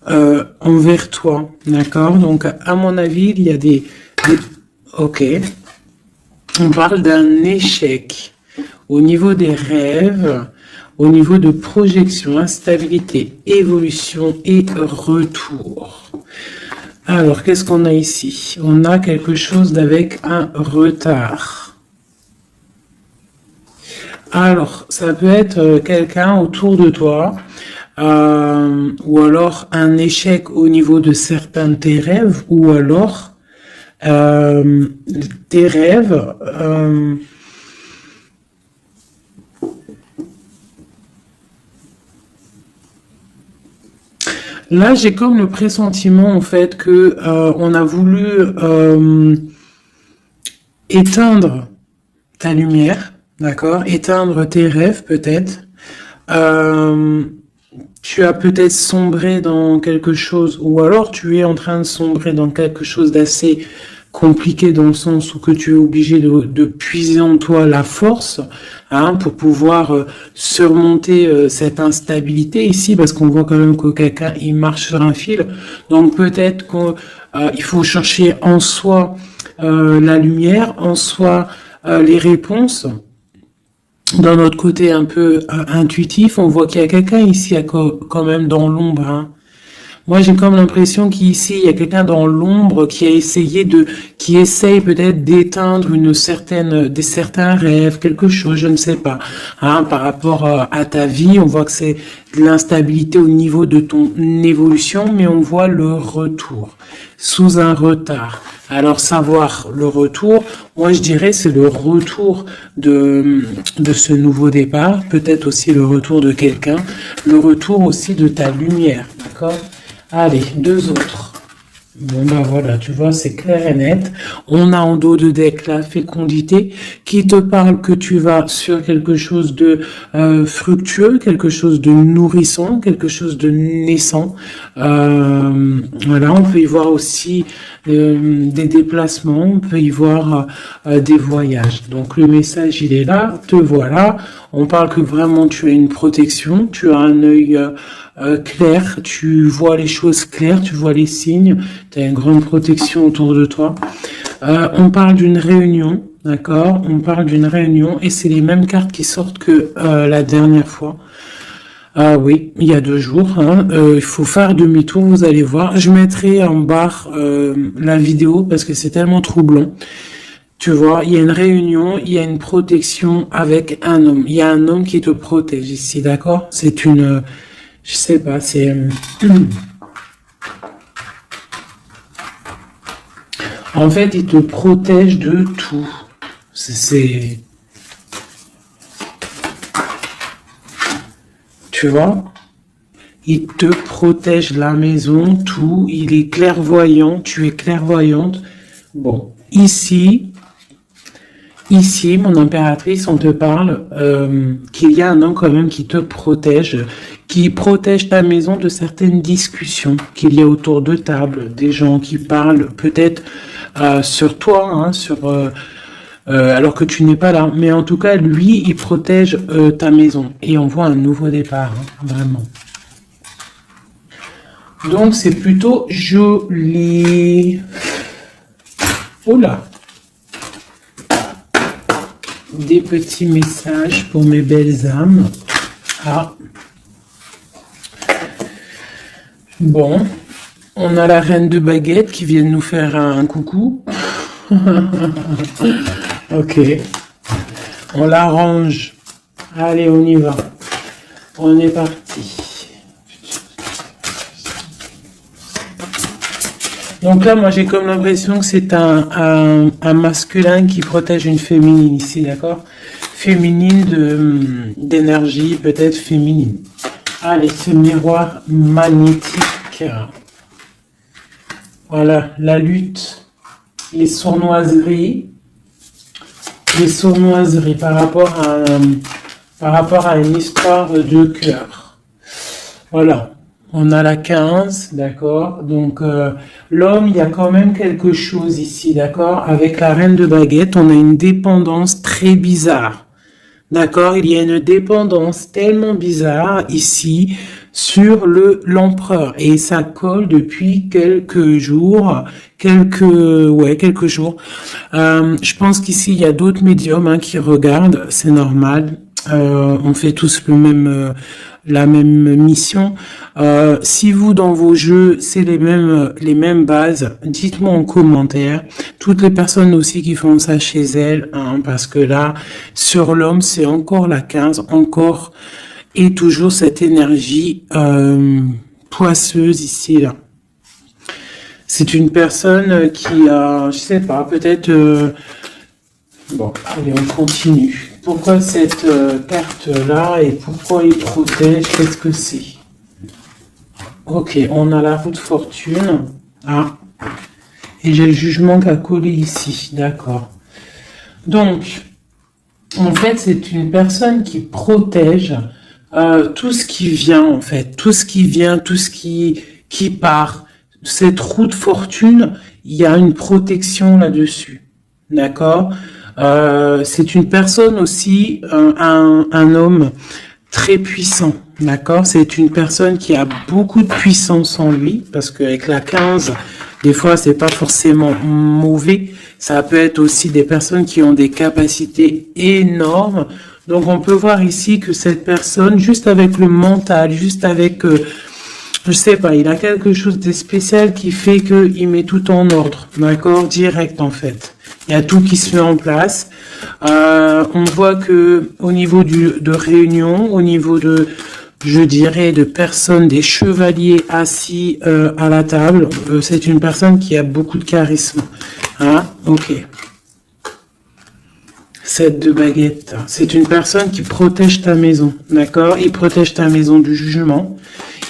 envers toi, d'accord? Donc, à mon avis, il y a Ok. On parle d'un échec au niveau des rêves, au niveau de projection, instabilité, évolution et retour. Alors, qu'est-ce qu'on a ici? On a quelque chose d'avec un retard. Alors, ça peut être quelqu'un autour de toi, ou alors un échec au niveau de certains de tes rêves, ou alors tes rêves. Là, j'ai comme le pressentiment en fait que on a voulu éteindre ta lumière, d'accord, éteindre tes rêves peut-être. Tu as peut-être sombré dans quelque chose, ou alors tu es en train de sombrer dans quelque chose d'assez compliqué dans le sens où que tu es obligé de puiser en toi la force, hein, pour pouvoir surmonter cette instabilité ici, parce qu'on voit quand même que quelqu'un il marche sur un fil. Donc peut-être qu'il faut chercher en soi la lumière, en soi les réponses. Dans notre côté un peu intuitif, on voit qu'il y a quelqu'un ici quand même dans l'ombre, hein. Moi, j'ai comme l'impression qu'ici, il y a quelqu'un dans l'ombre qui a essayé qui essaye peut-être d'éteindre certains rêves, quelque chose, je ne sais pas, hein, par rapport à ta vie. On voit que c'est de l'instabilité au niveau de ton évolution, mais on voit le retour sous un retard. Alors, savoir le retour, moi, je dirais, c'est le retour de ce nouveau départ, peut-être aussi le retour de quelqu'un, le retour aussi de ta lumière, d'accord? Allez, deux autres. Bon, ben voilà, tu vois, c'est clair et net. On a en dos de deck la fécondité qui te parle que tu vas sur quelque chose de fructueux, quelque chose de nourrissant, quelque chose de naissant. Voilà, on peut y voir aussi des déplacements, on peut y voir des voyages. Donc le message, il est là, te voilà. On parle que vraiment tu as une protection, tu as un œil clair, tu vois les choses claires, tu vois les signes, tu as une grande protection autour de toi. On parle d'une réunion, d'accord? On parle d'une réunion et c'est les mêmes cartes qui sortent que la dernière fois. Ah oui, il y a 2 jours, hein. Il faut faire demi-tour, vous allez voir. Je mettrai en barre la vidéo parce que c'est tellement troublant. Tu vois, il y a une réunion, il y a une protection avec un homme. Il y a un homme qui te protège ici, d'accord? C'est une... je sais pas, c'est... En fait, il te protège de tout. C'est... Tu vois? Il te protège la maison, tout. Il est clairvoyant, tu es clairvoyante. Bon, ici, mon impératrice, on te parle qu'il y a un homme quand même qui te protège, qui protège ta maison de certaines discussions qu'il y a autour de table, des gens qui parlent peut-être sur toi, hein, alors que tu n'es pas là. Mais en tout cas, lui, il protège ta maison. Et on voit un nouveau départ, hein, vraiment. Donc, c'est plutôt joli. Oula! Des petits messages pour mes belles âmes. Ah. Bon. On a la reine de baguette qui vient de nous faire un coucou. Ok. On l'arrange. Allez, on y va. On est parti. Donc là, moi, j'ai comme l'impression que c'est un masculin qui protège une féminine ici, d'accord? Féminine d'énergie, peut-être féminine. Allez, ce miroir magnétique. Voilà, la lutte, les sournoiseries par rapport à une histoire de cœur. Voilà. On a la 15, d'accord? Donc, l'homme, il y a quand même quelque chose ici, d'accord? Avec la reine de baguette, on a une dépendance très bizarre, d'accord? Il y a une dépendance tellement bizarre ici. sur l'empereur et ça colle depuis quelques jours, quelques jours. Je pense qu'ici il y a d'autres médiums hein, qui regardent, c'est normal. On fait tous la même mission. Si vous dans vos jeux c'est les mêmes bases, dites-moi en commentaire. Toutes les personnes aussi qui font ça chez elles, hein, parce que là sur l'homme c'est encore la 15, encore et toujours cette énergie poisseuse ici là. C'est une personne qui a, je sais pas, peut-être. Bon, allez, on continue. Pourquoi cette carte-là et pourquoi il protège? Qu'est-ce que c'est? Ok, on a la roue de fortune. Ah, et j'ai le jugement qui a collé ici. D'accord. Donc, en fait, c'est une personne qui protège tout ce qui vient, en fait. Tout ce qui vient, tout ce qui part. Cette roue de fortune, il y a une protection là-dessus. D'accord? C'est une personne aussi, un homme très puissant, d'accord? C'est une personne qui a beaucoup de puissance en lui, parce qu'avec la 15, des fois, c'est pas forcément mauvais. Ça peut être aussi des personnes qui ont des capacités énormes. Donc, on peut voir ici que cette personne, juste avec le mental, juste avec... je sais pas, il a quelque chose de spécial qui fait qu'il met tout en ordre, d'accord? Direct, en fait. Il y a tout qui se met en place. On voit que au niveau de réunion, au niveau de, je dirais, de personnes, des chevaliers assis à la table, c'est une personne qui a beaucoup de charisme. Hein? Ok. 7 de baguette. C'est une personne qui protège ta maison, d'accord? Il protège ta maison du jugement.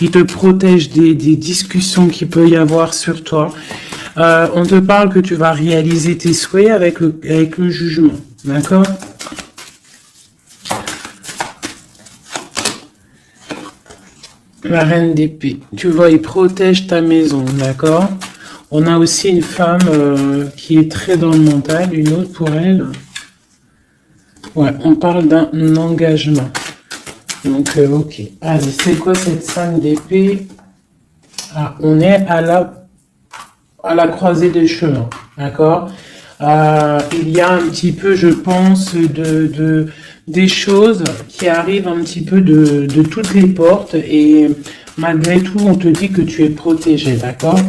Il te protège des discussions qu'il peut y avoir sur toi. On te parle que tu vas réaliser tes souhaits avec le jugement. D'accord? La reine d'épée. Tu vois, il protège ta maison. D'accord? On a aussi une femme qui est très dans le mental. Une autre pour elle. Ouais, on parle d'un engagement. Donc, ok. Allez, c'est quoi cette 5 d'épée? Ah, on est à la croisée des chemins, d'accord? Il y a un petit peu, je pense, des choses qui arrivent un petit peu de toutes les portes et malgré tout, on te dit que tu es protégé, d'accord?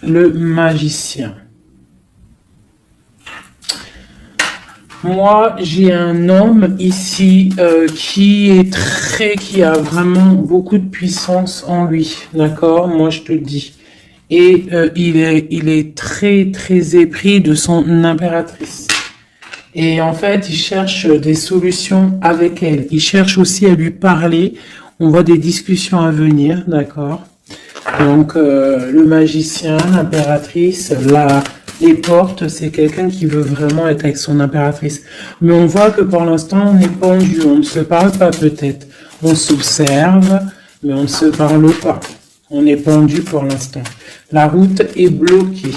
Le magicien. Moi, j'ai un homme ici qui a vraiment beaucoup de puissance en lui, d'accord? Moi, je te le dis. Et il est très très épris de son impératrice. Et en fait, il cherche des solutions avec elle. Il cherche aussi à lui parler. On voit des discussions à venir, d'accord? Donc, le magicien, l'impératrice, les portes, c'est quelqu'un qui veut vraiment être avec son impératrice. Mais on voit que pour l'instant, on est pendu. On ne se parle pas peut-être. On s'observe, mais on ne se parle pas. On est pendu pour l'instant. La route est bloquée.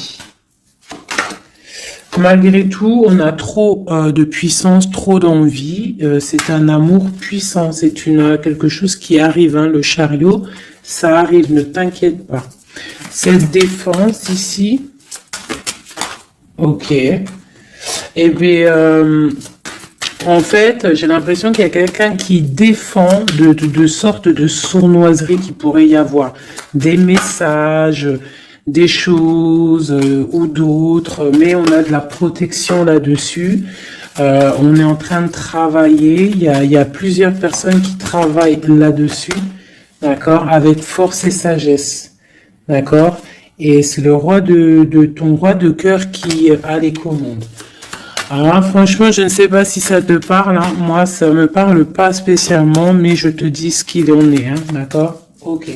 Malgré tout, on a trop de puissance, trop d'envie. C'est un amour puissant. C'est quelque chose qui arrive. Hein, le chariot, ça arrive. Ne t'inquiète pas. Cette défense ici... Ok. Eh bien, en fait, j'ai l'impression qu'il y a quelqu'un qui défend de sortes de sournoiseries qui pourrait y avoir. Des messages, des choses ou d'autres, mais on a de la protection là-dessus. On est en train de travailler. Il y a plusieurs personnes qui travaillent là-dessus, d'accord, avec force et sagesse, d'accord. Et c'est le roi ton roi de cœur qui a les commandes. Alors franchement, je ne sais pas si ça te parle. Hein. Moi, ça me parle pas spécialement, mais je te dis ce qu'il en est. Hein. D'accord? Ok.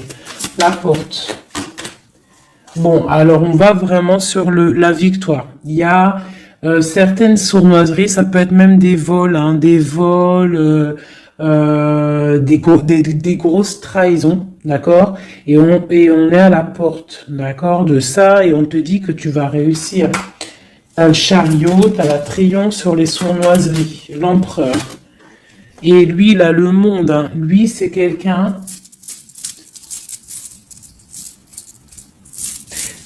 La porte. Bon, alors on va vraiment sur la victoire. Il y a certaines sournoiseries, ça peut être même des vols, hein, des vols, des grosses trahisons, d'accord, et on est à la porte, d'accord, de ça, et on te dit que tu vas réussir. T'as le chariot, t'as la triomphe sur les sournoiseries, l'empereur. Et lui, il a le monde. Hein. Lui, c'est quelqu'un...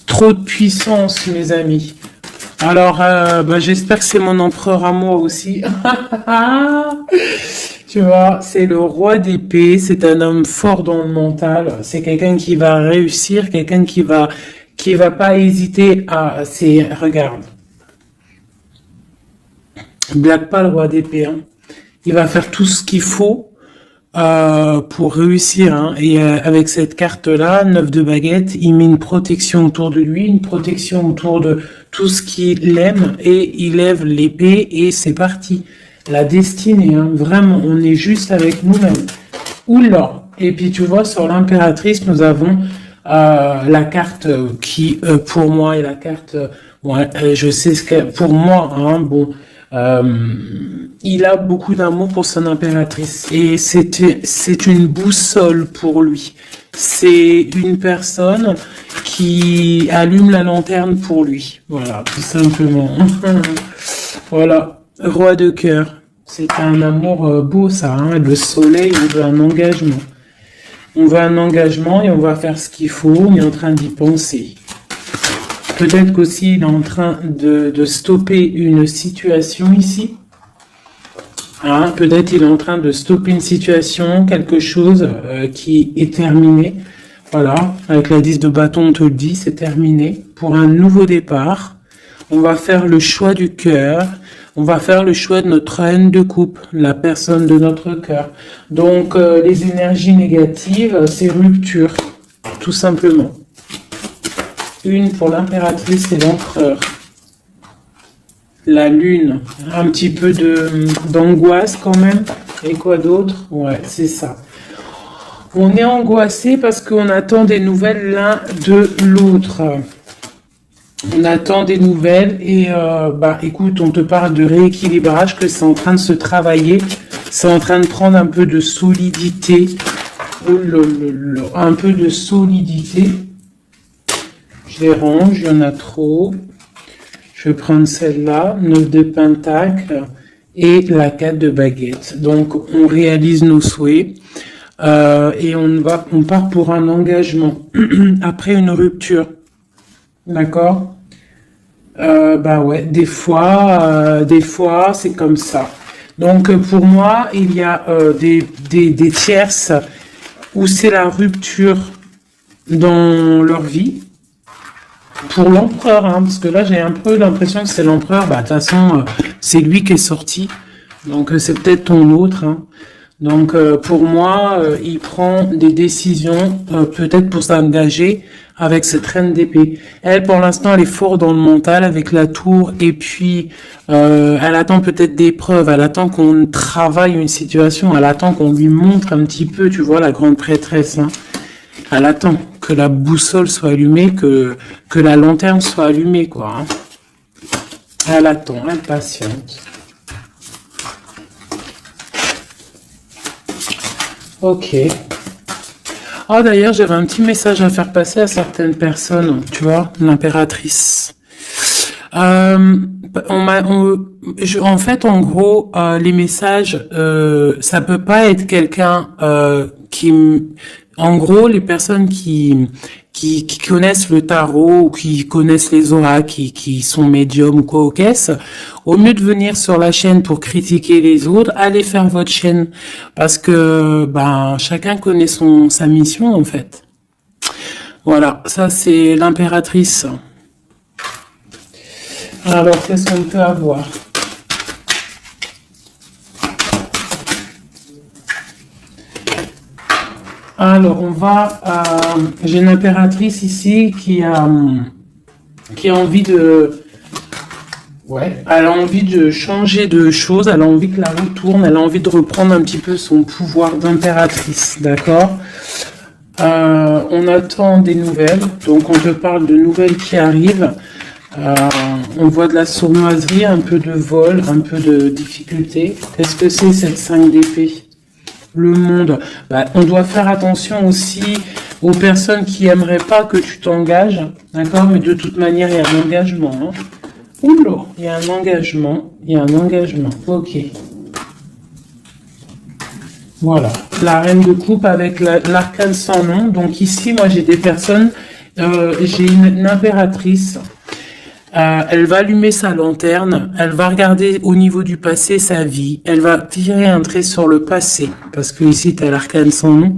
Trop de puissance, mes amis. Alors, j'espère que c'est mon empereur à moi aussi. Tu vois, c'est le roi d'épée. C'est un homme fort dans le mental. C'est quelqu'un qui va réussir, quelqu'un qui va pas hésiter à... Regarde. Blague pas le roi d'épée. Hein. Il va faire tout ce qu'il faut pour réussir. Hein. Et avec cette carte-là, 9 de baguette, il met une protection autour de lui, une protection autour de tout ce qu'il aime, et il lève l'épée et c'est parti. La destinée, hein. Vraiment, on est juste avec nous-mêmes. Oula. Et puis tu vois, sur l'impératrice, nous avons la carte qui, pour moi, est la carte... je sais ce que... Pour moi, hein, bon... il a beaucoup d'amour pour son impératrice et c'est une boussole pour lui. C'est une personne qui allume la lanterne pour lui. Voilà, tout simplement. Voilà, roi de cœur. C'est un amour beau, ça. Hein. Le soleil, on veut un engagement. On veut un engagement et on va faire ce qu'il faut. On est en train d'y penser. Peut-être qu'aussi il est en train de stopper une situation ici. Hein, peut-être il est en train de stopper une situation, quelque chose qui est terminé. Voilà, avec la 10 de bâton, on te le dit, c'est terminé. Pour un nouveau départ, on va faire le choix du cœur. On va faire le choix de notre reine de coupe, la personne de notre cœur. Donc, les énergies négatives, c'est rupture, tout simplement. Une pour l'impératrice et l'empereur. La lune, un petit peu d'angoisse quand même. Et quoi d'autre? Ouais, c'est ça. On est angoissé parce qu'on attend des nouvelles l'un de l'autre. On attend des nouvelles et écoute, on te parle de rééquilibrage, que c'est en train de se travailler. C'est en train de prendre un peu de solidité. Un peu de solidité. Je les range, il y en a trop. Je vais prendre celle-là, 9 de pentacle et la 4 de baguette. Donc, on réalise nos souhaits et on part pour un engagement après une rupture. D'accord? Des fois, c'est comme ça. Donc, pour moi, il y a des tierces où c'est la rupture dans leur vie. Pour l'empereur, hein, parce que là j'ai un peu l'impression que c'est l'empereur, de toute façon c'est lui qui est sorti, donc c'est peut-être ton autre. Hein. Donc pour moi, il prend des décisions peut-être pour s'engager avec cette reine d'épée. Elle pour l'instant elle est forte dans le mental avec la tour et puis elle attend peut-être des preuves, elle attend qu'on travaille une situation, elle attend qu'on lui montre un petit peu, tu vois, la grande prêtresse. Hein. Elle attend que la boussole soit allumée, que la lanterne soit allumée, quoi. Hein. Elle attend, elle patiente. Ok. Ah, d'ailleurs, j'avais un petit message à faire passer à certaines personnes, tu vois, l'impératrice. En fait, en gros, les messages, ça peut pas être quelqu'un qui... En gros, les personnes qui connaissent le tarot ou qui connaissent les oracles, qui sont médiums ou quoi aux caisses, au mieux de venir sur la chaîne pour critiquer les autres, allez faire votre chaîne. Parce que chacun connaît sa mission, en fait. Voilà, ça c'est l'impératrice. Alors, qu'est-ce qu'on peut avoir ? Alors, on va... j'ai une impératrice ici qui a envie de... Ouais, elle a envie de changer de choses, elle a envie que la roue tourne, elle a envie de reprendre un petit peu son pouvoir d'impératrice, d'accord ? On attend des nouvelles, donc on te parle de nouvelles qui arrivent. On voit de la sournoiserie, un peu de vol, un peu de difficulté. Qu'est-ce que c'est cette 5 d'épée ? Le monde. On doit faire attention aussi aux personnes qui aimeraient pas que tu t'engages, d'accord ? Mais de toute manière, il y a un engagement. Hein. Oula, il y a un engagement. Ok. Voilà, la reine de coupe avec l'arcane sans nom. Donc ici, moi j'ai des personnes, j'ai une impératrice. Elle va allumer sa lanterne, elle va regarder au niveau du passé sa vie, elle va tirer un trait sur le passé, parce que ici tu as l'arcane sans nom,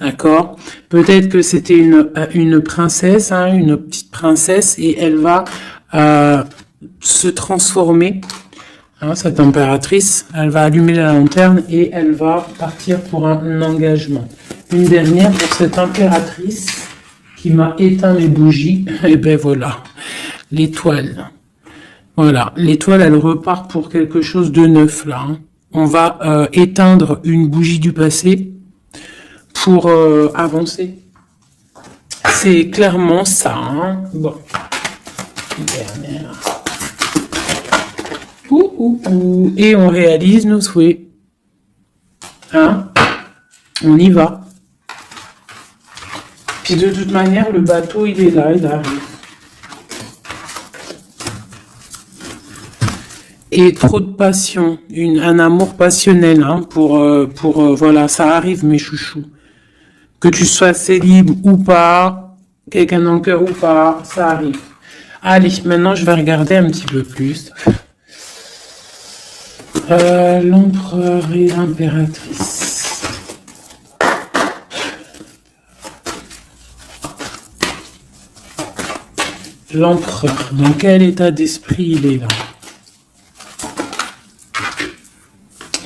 d'accord? Peut-être que c'était une princesse, hein, une petite princesse, et elle va se transformer, hein, cette impératrice, elle va allumer la lanterne et elle va partir pour un engagement. Une dernière pour cette impératrice qui m'a éteint les bougies, et ben voilà. L'étoile. Voilà, l'étoile, elle repart pour quelque chose de neuf, là. Hein. On va éteindre une bougie du passé pour avancer. C'est clairement ça. Hein. Bon. Dernière. Et on réalise nos souhaits. Hein. On y va. Puis de toute manière, le bateau, il est là, il arrive. Et trop de passion, un amour passionnel, hein, voilà, ça arrive mes chouchous. Que tu sois célib ou pas, quelqu'un dans le cœur ou pas, ça arrive. Allez, maintenant je vais regarder un petit peu plus. L'empereur et l'impératrice. L'empereur, dans quel état d'esprit il est là?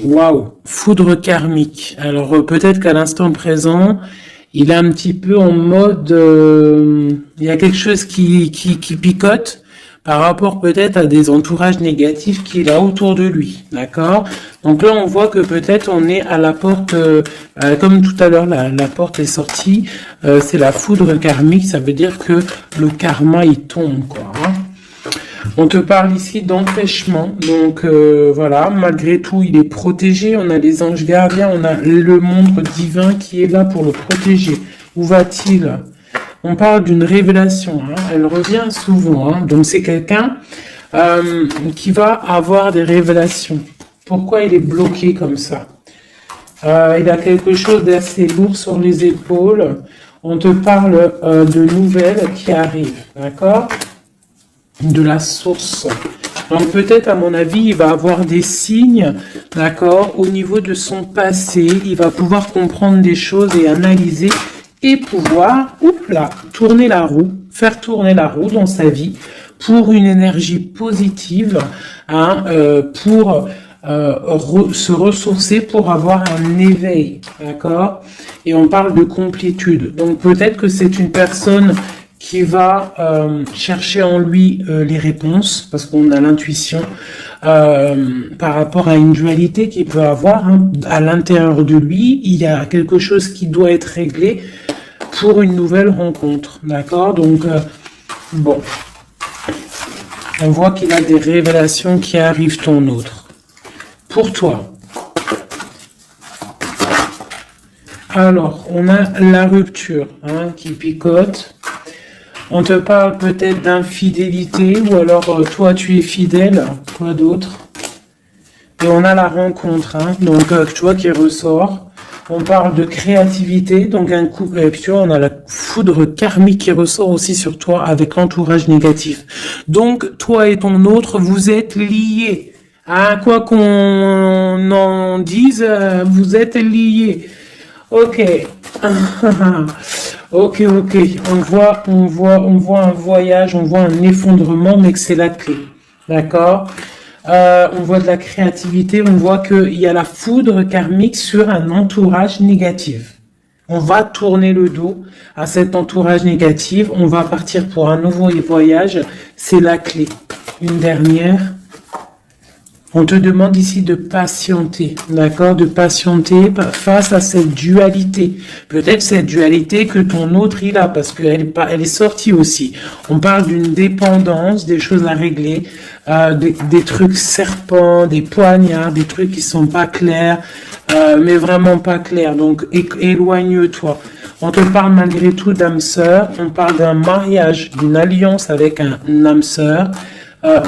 Waouh, foudre karmique. Alors peut-être qu'à l'instant présent, il est un petit peu en mode, il y a quelque chose qui picote par rapport peut-être à des entourages négatifs qu'il a autour de lui, d'accord? Donc là, on voit que peut-être on est à la porte, comme tout à l'heure, la porte est sortie, c'est la foudre karmique, ça veut dire que le karma, il tombe, quoi, hein. On te parle ici d'empêchement, donc voilà, malgré tout, il est protégé, on a les anges gardiens, on a le monde divin qui est là pour le protéger. Où va-t-il? On parle d'une révélation, hein, elle revient souvent, hein, donc c'est quelqu'un qui va avoir des révélations. Pourquoi il est bloqué comme ça? Il a quelque chose d'assez lourd sur les épaules, on te parle de nouvelles qui arrivent, d'accord? De la source. Donc peut-être, à mon avis, il va avoir des signes, d'accord, au niveau de son passé. Il va pouvoir comprendre des choses et analyser et pouvoir, tourner la roue, faire tourner la roue dans sa vie pour une énergie positive, hein, pour se ressourcer, pour avoir un éveil, d'accord. Et on parle de complétude. Donc peut-être que c'est une personne qui va chercher en lui les réponses, parce qu'on a l'intuition par rapport à une dualité qu'il peut avoir, hein, à l'intérieur de lui. Il y a quelque chose qui doit être réglé pour une nouvelle rencontre, d'accord? Donc, bon, on voit qu'il a des révélations qui arrivent ton autre. Pour toi. Alors, on a la rupture, hein, qui picote. On te parle peut-être d'infidélité, ou alors toi tu es fidèle, quoi d'autre? Et on a la rencontre, hein, donc tu vois qui ressort. On parle de créativité, donc un coup, et puis tu vois, on a la foudre karmique qui ressort aussi sur toi avec l'entourage négatif. Donc toi et ton autre, vous êtes liés. Hein, quoi qu'on en dise, vous êtes liés. Ok. Ok. On voit un voyage, on voit un effondrement, mais que c'est la clé. D'accord? On voit de la créativité, on voit qu'il y a la foudre karmique sur un entourage négatif. On va tourner le dos à cet entourage négatif, on va partir pour un nouveau voyage, c'est la clé. Une dernière. On te demande ici de patienter, d'accord? De patienter face à cette dualité. Peut-être cette dualité que ton autre il a, parce qu'elle est sortie aussi. On parle d'une dépendance, des choses à régler, des trucs serpents, des poignards, des trucs qui sont pas clairs, mais vraiment pas clairs. Donc éloigne-toi. On te parle malgré tout d'âme sœur. On parle d'un mariage, d'une alliance avec un âme sœur.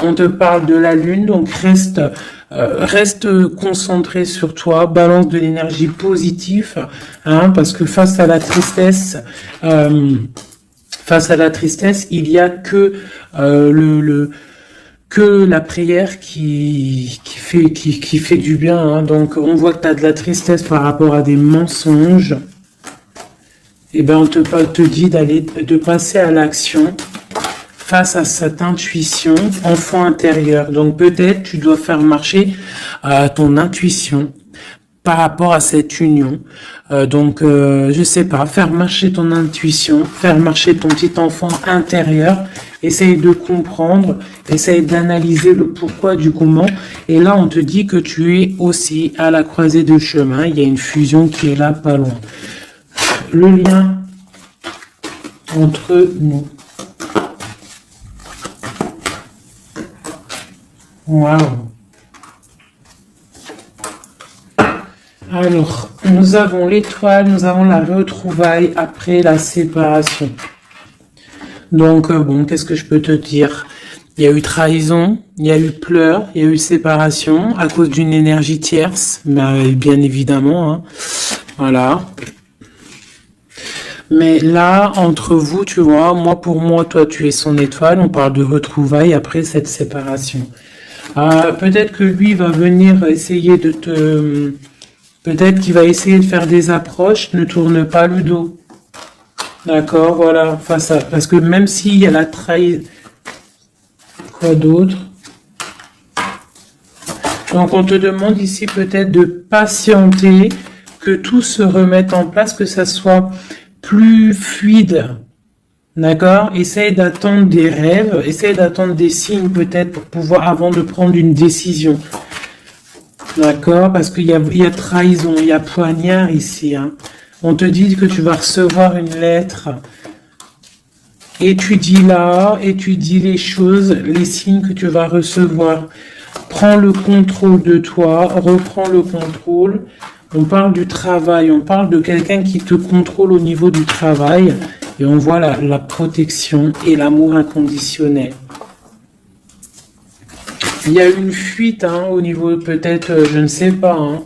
On te parle de la lune, donc reste Reste concentré sur toi, balance de l'énergie positive, hein, parce que face à la tristesse, il y a que que la prière qui fait du bien, hein. Donc on voit que tu as de la tristesse par rapport à des mensonges. Et ben on te dit de passer à l'action face à cette intuition enfant intérieur. Donc peut-être tu dois faire marcher ton intuition par rapport à cette union. Je sais pas, faire marcher ton intuition, faire marcher ton petit enfant intérieur, essaye de comprendre, essaye d'analyser le pourquoi du comment. Et là, on te dit que tu es aussi à la croisée de chemin. Il y a une fusion qui est là, pas loin. Le lien entre nous. Waouh. Alors, nous avons l'étoile, nous avons la retrouvaille après la séparation. Donc, bon, qu'est-ce que je peux te dire? Il y a eu trahison, il y a eu pleurs, il y a eu séparation à cause d'une énergie tierce, bien évidemment, hein. Voilà. Mais là, entre vous, tu vois, pour moi, toi, tu es son étoile, on parle de retrouvailles après cette séparation. Peut-être que lui va venir essayer de te... Peut-être qu'il va essayer de faire des approches, ne tourne pas le dos. D'accord, voilà, parce que même s'il y a la trahison... Quoi d'autre? Donc on te demande ici peut-être de patienter, que tout se remette en place, que ça soit plus fluide. D'accord? Essaye d'attendre des rêves, essaye d'attendre des signes peut-être pour pouvoir, avant de prendre une décision. D'accord? Parce qu'il y a trahison, il y a poignard ici, hein. On te dit que tu vas recevoir une lettre. Étudie les choses, les signes que tu vas recevoir. Prends le contrôle de toi, reprends le contrôle. On parle du travail, on parle de quelqu'un qui te contrôle au niveau du travail. Et on voit la protection et l'amour inconditionnel. Il y a une fuite, hein, au niveau peut-être, je ne sais pas, hein.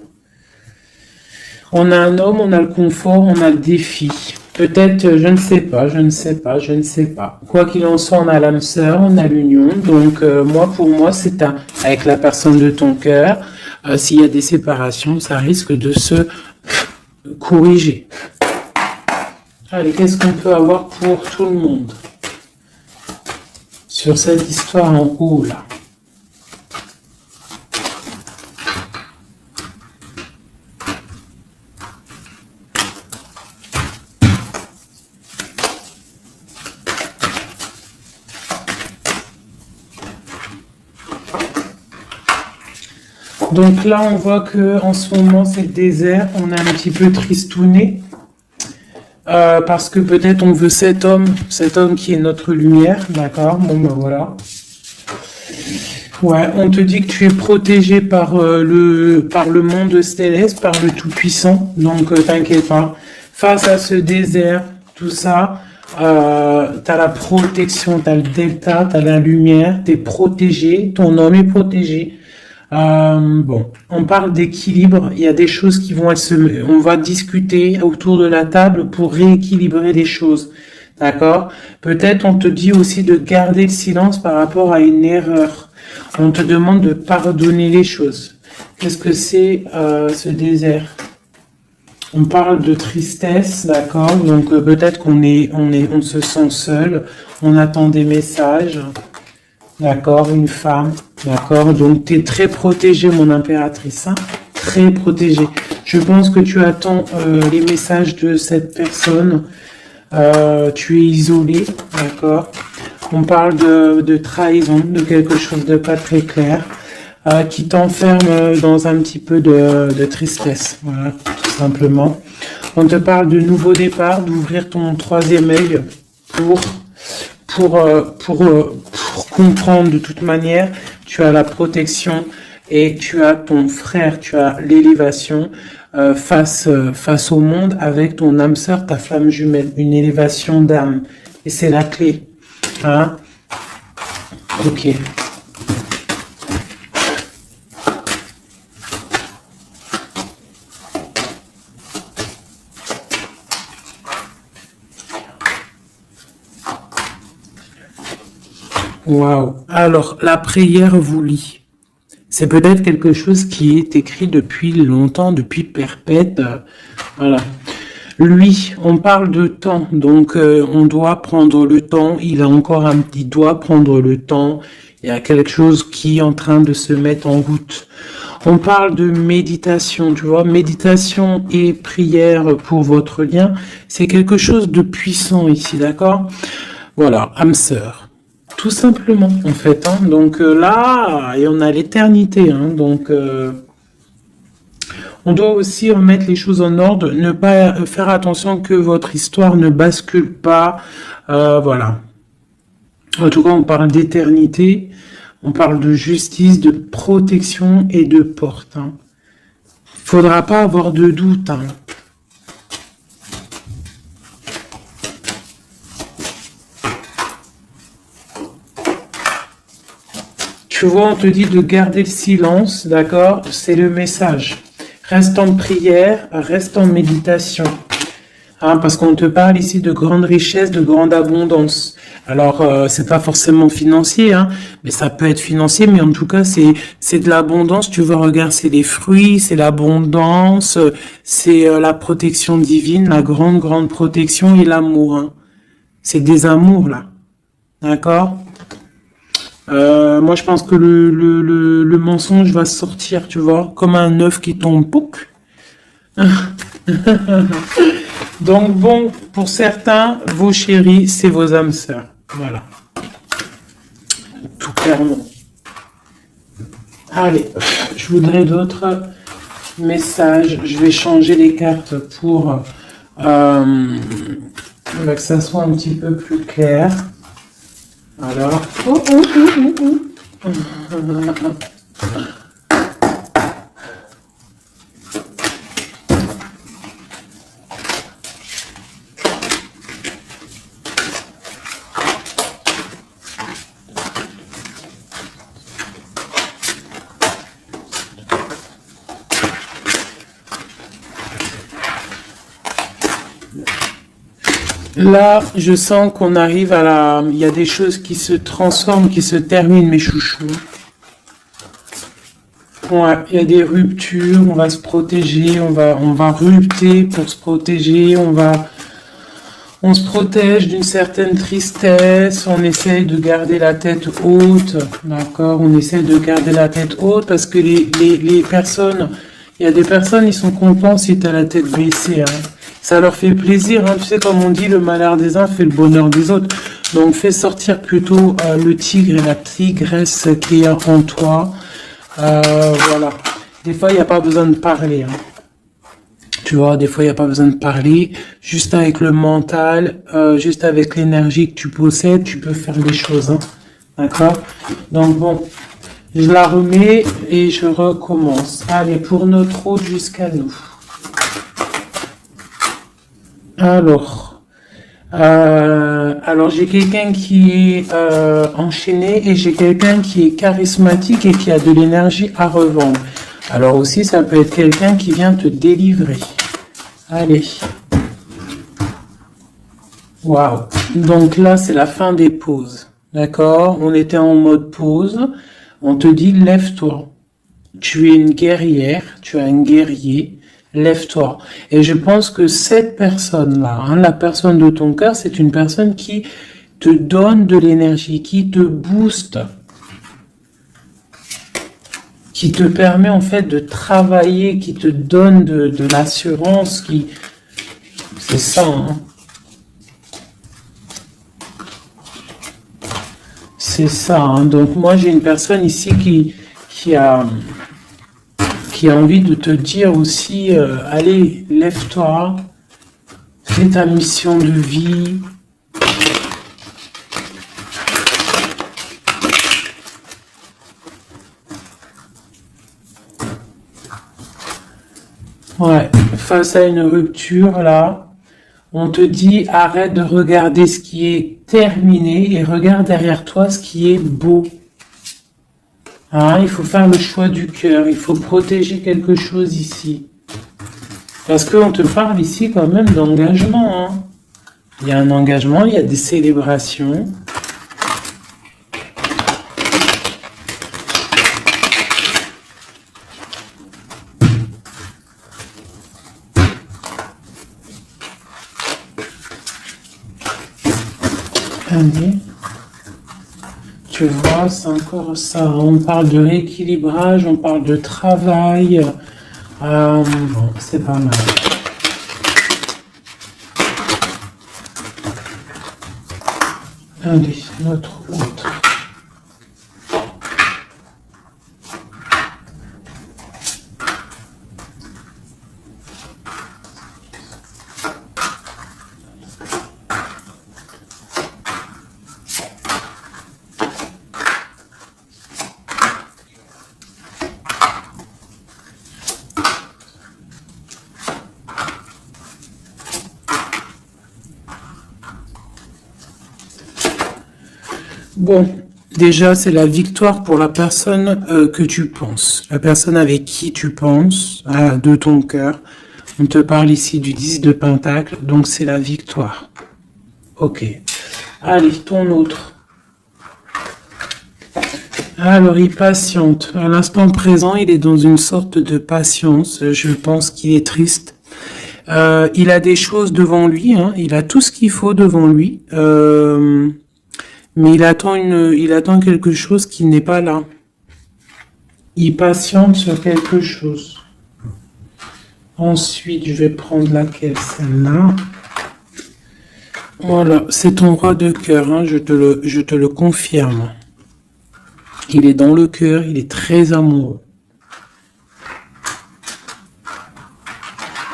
On a un homme, on a le confort, on a le défi. Peut-être, je ne sais pas. Quoi qu'il en soit, on a l'âme sœur, on a l'union. Donc, pour moi, c'est avec la personne de ton cœur. S'il y a des séparations, ça risque de se corriger. Allez, qu'est-ce qu'on peut avoir pour tout le monde sur cette histoire en haut, là? Donc là, on voit que en ce moment, c'est le désert. On est un petit peu tristouné. Parce que peut-être on veut cet homme qui est notre lumière, d'accord? Bon ben voilà. Ouais, on te dit que tu es protégé par le monde céleste, par le Tout-Puissant, donc t'inquiète pas. Face à ce désert, tout ça, t'as la protection, t'as le delta, t'as la lumière, t'es protégé, ton homme est protégé. Bon, on parle d'équilibre. Il y a des choses qui vont on va discuter autour de la table pour rééquilibrer les choses. D'accord? Peut-être on te dit aussi de garder le silence par rapport à une erreur. On te demande de pardonner les choses. Qu'est-ce que c'est ce désert? On parle de tristesse, d'accord? Donc peut-être on se sent seul. On attend des messages. D'accord, une femme, d'accord, donc tu es très protégée, mon impératrice, hein, très protégée. Je pense que tu attends les messages de cette personne, tu es isolée, d'accord. On parle de trahison, de quelque chose de pas très clair, qui t'enferme dans un petit peu de tristesse, voilà, tout simplement. On te parle de nouveau départ, d'ouvrir ton troisième œil pour comprendre de toute manière, tu as la protection et tu as ton frère, tu as l'élévation face au monde avec ton âme sœur, ta flamme jumelle, une élévation d'âme. Et c'est la clé. Hein? Ok. Waouh. Alors, la prière vous lie. C'est peut-être quelque chose qui est écrit depuis longtemps, depuis perpète. Voilà. Lui, on parle de temps, donc on doit prendre le temps. Il doit prendre le temps. Il y a quelque chose qui est en train de se mettre en route. On parle de méditation, tu vois, méditation et prière pour votre lien. C'est quelque chose de puissant ici, d'accord? Voilà, âme sœur. Tout simplement, en fait. Hein. Donc là, et on a l'éternité. Hein. Donc, on doit aussi remettre les choses en ordre, ne pas faire attention que votre histoire ne bascule pas. Voilà. En tout cas, on parle d'éternité, on parle de justice, de protection et de porte. Hein. Faudra pas avoir de doute. Hein. Tu vois, on te dit de garder le silence, d'accord? C'est le message. Reste en prière, reste en méditation. Hein, parce qu'on te parle ici de grande richesse, de grande abondance. Alors, c'est pas forcément financier, hein, mais ça peut être financier, mais en tout cas, c'est de l'abondance. Tu vois, regarde, c'est les fruits, c'est l'abondance, c'est la protection divine, la grande protection et l'amour. Hein. C'est des amours, là. D'accord? Moi, je pense que le mensonge va sortir, tu vois, comme un œuf qui tombe. Pouc. Donc bon, pour certains, vos chéris, c'est vos âmes sœurs. Voilà. Tout clairement. Allez, je voudrais d'autres messages. Je vais changer les cartes pour que ça soit un petit peu plus clair. Alors. Là, je sens qu'on arrive à la... Il y a des choses qui se transforment, qui se terminent, mes chouchous. Ouais, il y a des ruptures, on va se protéger, on va rupter pour se protéger, on se protège d'une certaine tristesse, on essaye de garder la tête haute, d'accord? On essaie de garder la tête haute parce que les personnes, il y a des personnes, ils sont contents si tu as la tête baissée, hein. Ça leur fait plaisir, hein. Tu sais, comme on dit, le malheur des uns fait le bonheur des autres. Donc, fais sortir plutôt le tigre et la tigresse qui est en toi. Voilà. Des fois, il n'y a pas besoin de parler. Hein. Tu vois, des fois, il n'y a pas besoin de parler. Juste avec le mental, juste avec l'énergie que tu possèdes, tu peux faire des choses. Hein. D'accord? Donc, bon, je la remets et je recommence. Allez, pour notre hôte jusqu'à nous. Alors j'ai quelqu'un qui est enchaîné et j'ai quelqu'un qui est charismatique et qui a de l'énergie à revendre. Alors aussi, ça peut être quelqu'un qui vient te délivrer. Allez. Waouh. Donc là, c'est la fin des pauses. D'accord? On était en mode pause. On te dit, lève-toi. Tu es une guerrière, tu es un guerrier. Lève-toi. Et je pense que cette personne-là, hein, la personne de ton cœur, c'est une personne qui te donne de l'énergie, qui te booste, qui te permet en fait de travailler, qui te donne de l'assurance, qui... C'est ça, hein. C'est ça, hein. Donc moi j'ai une personne ici qui a envie de te dire aussi, allez, lève-toi, fais ta mission de vie. Ouais, face à une rupture, là, on te dit, arrête de regarder ce qui est terminé et regarde derrière toi ce qui est beau. Hein, il faut faire le choix du cœur, il faut protéger quelque chose ici. Parce qu'on te parle ici quand même d'engagement. Hein. Il y a un engagement, il y a des célébrations. Allez. Tu vois, c'est encore ça. On parle de rééquilibrage, on parle de travail. Bon, c'est pas mal. Allez, notre autre. Bon, déjà, c'est la victoire pour la personne que tu penses. La personne avec qui tu penses, de ton cœur. On te parle ici du 10 de Pentacle, donc c'est la victoire. Ok. Allez, ton autre. Alors, il patiente. À l'instant présent, il est dans une sorte de patience. Je pense qu'il est triste. Il a des choses devant lui, hein. Il a tout ce qu'il faut devant lui. Mais il attend quelque chose qui n'est pas là. Il patiente sur quelque chose. Ensuite, je vais prendre laquelle, celle-là. Voilà, c'est ton roi de cœur, hein, je te le confirme. Il est dans le cœur, il est très amoureux.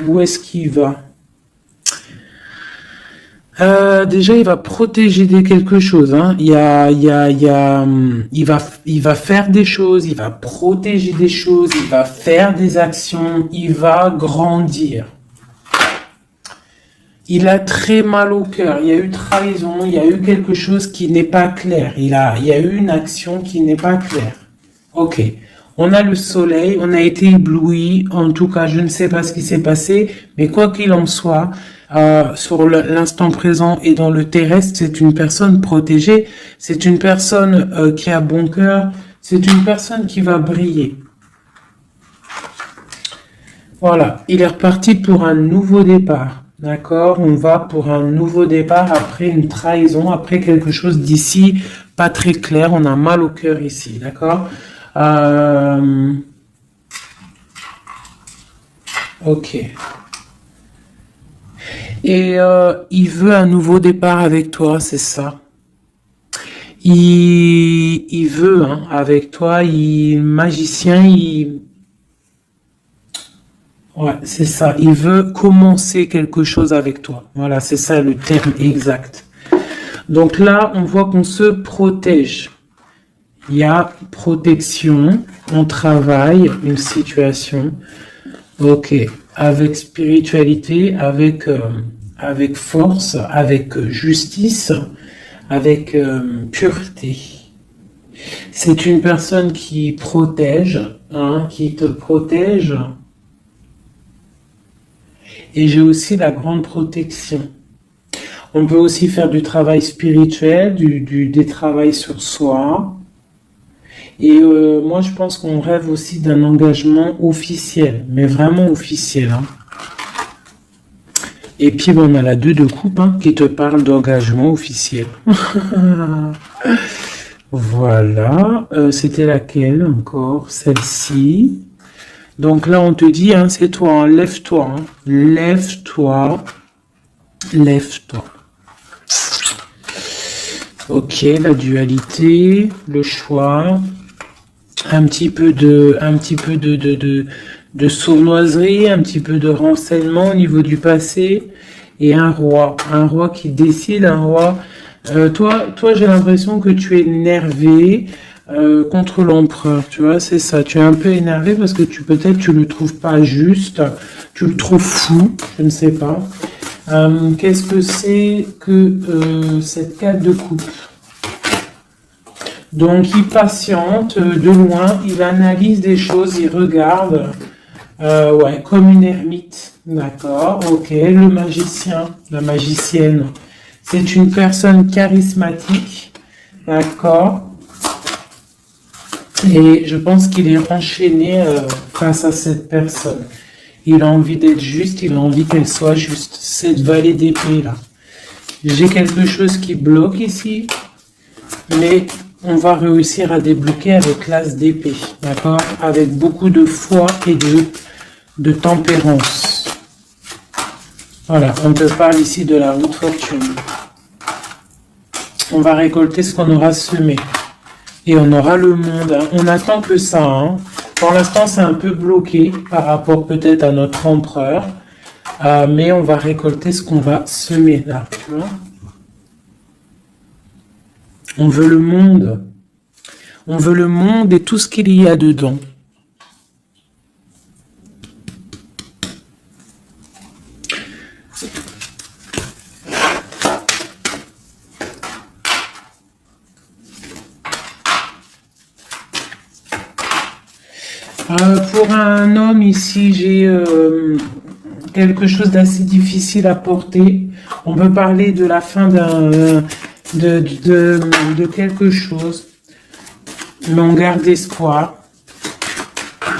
Où est-ce qu'il va? Déjà, il va protéger quelque chose. Hein. Il va faire des choses, il va protéger des choses, il va faire des actions, il va grandir. Il a très mal au cœur. Il y a eu trahison, il y a eu quelque chose qui n'est pas clair. Il y a eu une action qui n'est pas claire. Ok. On a le soleil, on a été ébloui. En tout cas, je ne sais pas ce qui s'est passé, mais quoi qu'il en soit, sur l'instant présent et dans le terrestre, c'est une personne protégée, c'est une personne qui a bon cœur, c'est une personne qui va briller. Voilà, il est reparti pour un nouveau départ. D'accord, on va pour un nouveau départ après une trahison, après quelque chose d'ici pas très clair. On a mal au cœur ici, d'accord. Ok. Et il veut un nouveau départ avec toi, c'est ça. Il veut avec toi, magicien, ouais, c'est ça. Il veut commencer quelque chose avec toi. Voilà, c'est ça le terme exact. Donc là, on voit qu'on se protège. Il y a protection, on travaille une situation. Ok, avec spiritualité, avec force, avec justice, avec pureté. C'est une personne qui protège, qui te protège. Et j'ai aussi la grande protection. On peut aussi faire du travail spirituel, des travails sur soi. Et moi, je pense qu'on rêve aussi d'un engagement officiel, mais vraiment officiel. Et puis, bon, on a la 2 de coupe qui te parle d'engagement officiel. Voilà. C'était laquelle encore? Celle-ci. Donc là, on te dit, c'est toi, lève-toi. Lève-toi. Lève-toi. Ok, la dualité, le choix, un petit peu de sournoiserie, un petit peu de renseignement au niveau du passé, et un roi qui décide, un roi. Toi, j'ai l'impression que tu es énervé contre l'empereur, tu vois, c'est ça. Tu es un peu énervé parce que peut-être tu le trouves pas juste, tu le trouves fou, je ne sais pas. Qu'est-ce que c'est que cette 4 de coupe? Donc, il patiente de loin, il analyse des choses, il regarde, ouais, comme une ermite, d'accord, ok. Le magicien, la magicienne, c'est une personne charismatique, d'accord. Et je pense qu'il est enchaîné face à cette personne. Il a envie d'être juste, il a envie qu'elle soit juste. Cette vallée d'épée là. J'ai quelque chose qui bloque ici, mais on va réussir à débloquer avec l'as d'épée, d'accord? Avec beaucoup de foi et de tempérance. Voilà, on te parle ici de la haute fortune. On va récolter ce qu'on aura semé. Et on aura le monde. Hein. On n'attend que ça. Hein. Pour l'instant, c'est un peu bloqué par rapport peut-être à notre empereur. Mais on va récolter ce qu'on va semer là. Tu vois, on veut le monde. On veut le monde et tout ce qu'il y a dedans. Pour un homme ici, j'ai quelque chose d'assez difficile à porter. On peut parler de la fin de quelque chose, mais on garde espoir.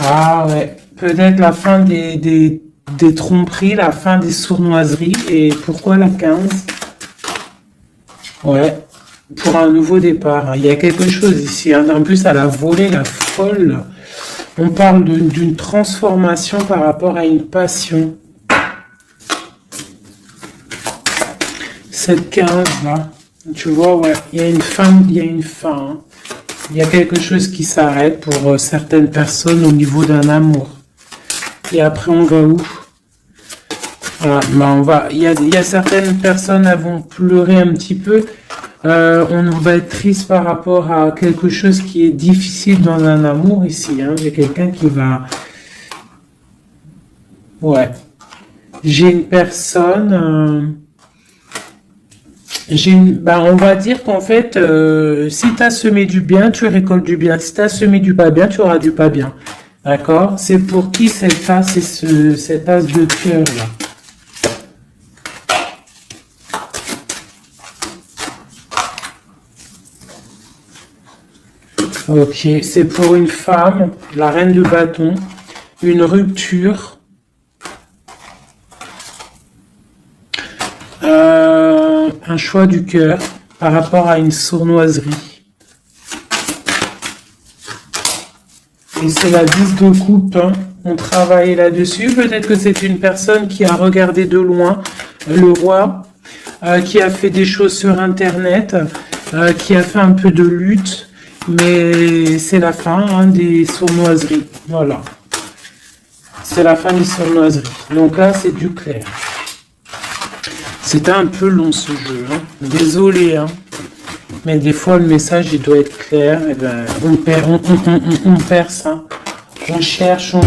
Ah ouais, peut-être la fin des tromperies, la fin des sournoiseries. Et pourquoi la 15? Ouais, pour un nouveau départ. Hein. Il y a quelque chose ici. Hein. En plus, elle a volé la folle. On parle d'une transformation par rapport à une passion. Cette 15 là, tu vois, ouais, il y a une fin, il y a une fin. Hein. Il y a quelque chose qui s'arrête pour certaines personnes au niveau d'un amour. Et après, on va où? Voilà, ben il y a certaines personnes, elles vont pleurer un petit peu. On va être triste par rapport à quelque chose qui est difficile dans un amour ici. Hein. J'ai quelqu'un qui va... Ouais. J'ai une personne... on va dire qu'en fait, si tu as semé du bien, tu récoltes du bien. Si tu as semé du pas bien, tu auras du pas bien. D'accord? C'est pour qui cette as et cet as de cœur là? Ok, c'est pour une femme, la reine de bâton, une rupture, un choix du cœur par rapport à une sournoiserie. Et c'est la 10 de coupe, hein. On travaille là-dessus. Peut-être que c'est une personne qui a regardé de loin le roi, qui a fait des choses sur Internet, qui a fait un peu de lutte. Mais c'est la fin hein, des sournoiseries. Voilà. C'est la fin des sournoiseries. Donc là, c'est du clair. C'était un peu long ce jeu. Hein. Désolé. Hein. Mais des fois, le message, il doit être clair. Et ben, on perd ça. On cherche. Hein.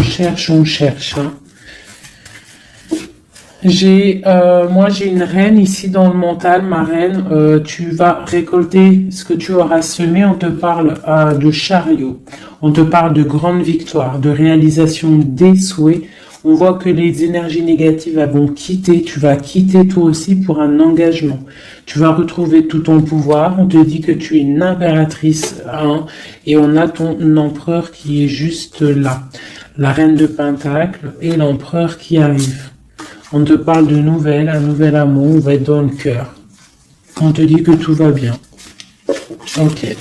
Moi j'ai une reine ici dans le mental, ma reine, tu vas récolter ce que tu auras semé, on te parle de chariot, on te parle de grande victoire, de réalisation des souhaits, on voit que les énergies négatives vont quitter, tu vas quitter toi aussi pour un engagement, tu vas retrouver tout ton pouvoir, on te dit que tu es une impératrice, hein, et on a ton empereur qui est juste là, la reine de Pentacle et l'empereur qui arrive. On te parle de nouvelles, un nouvel amour, on va être dans le cœur. On te dit que tout va bien. Ok.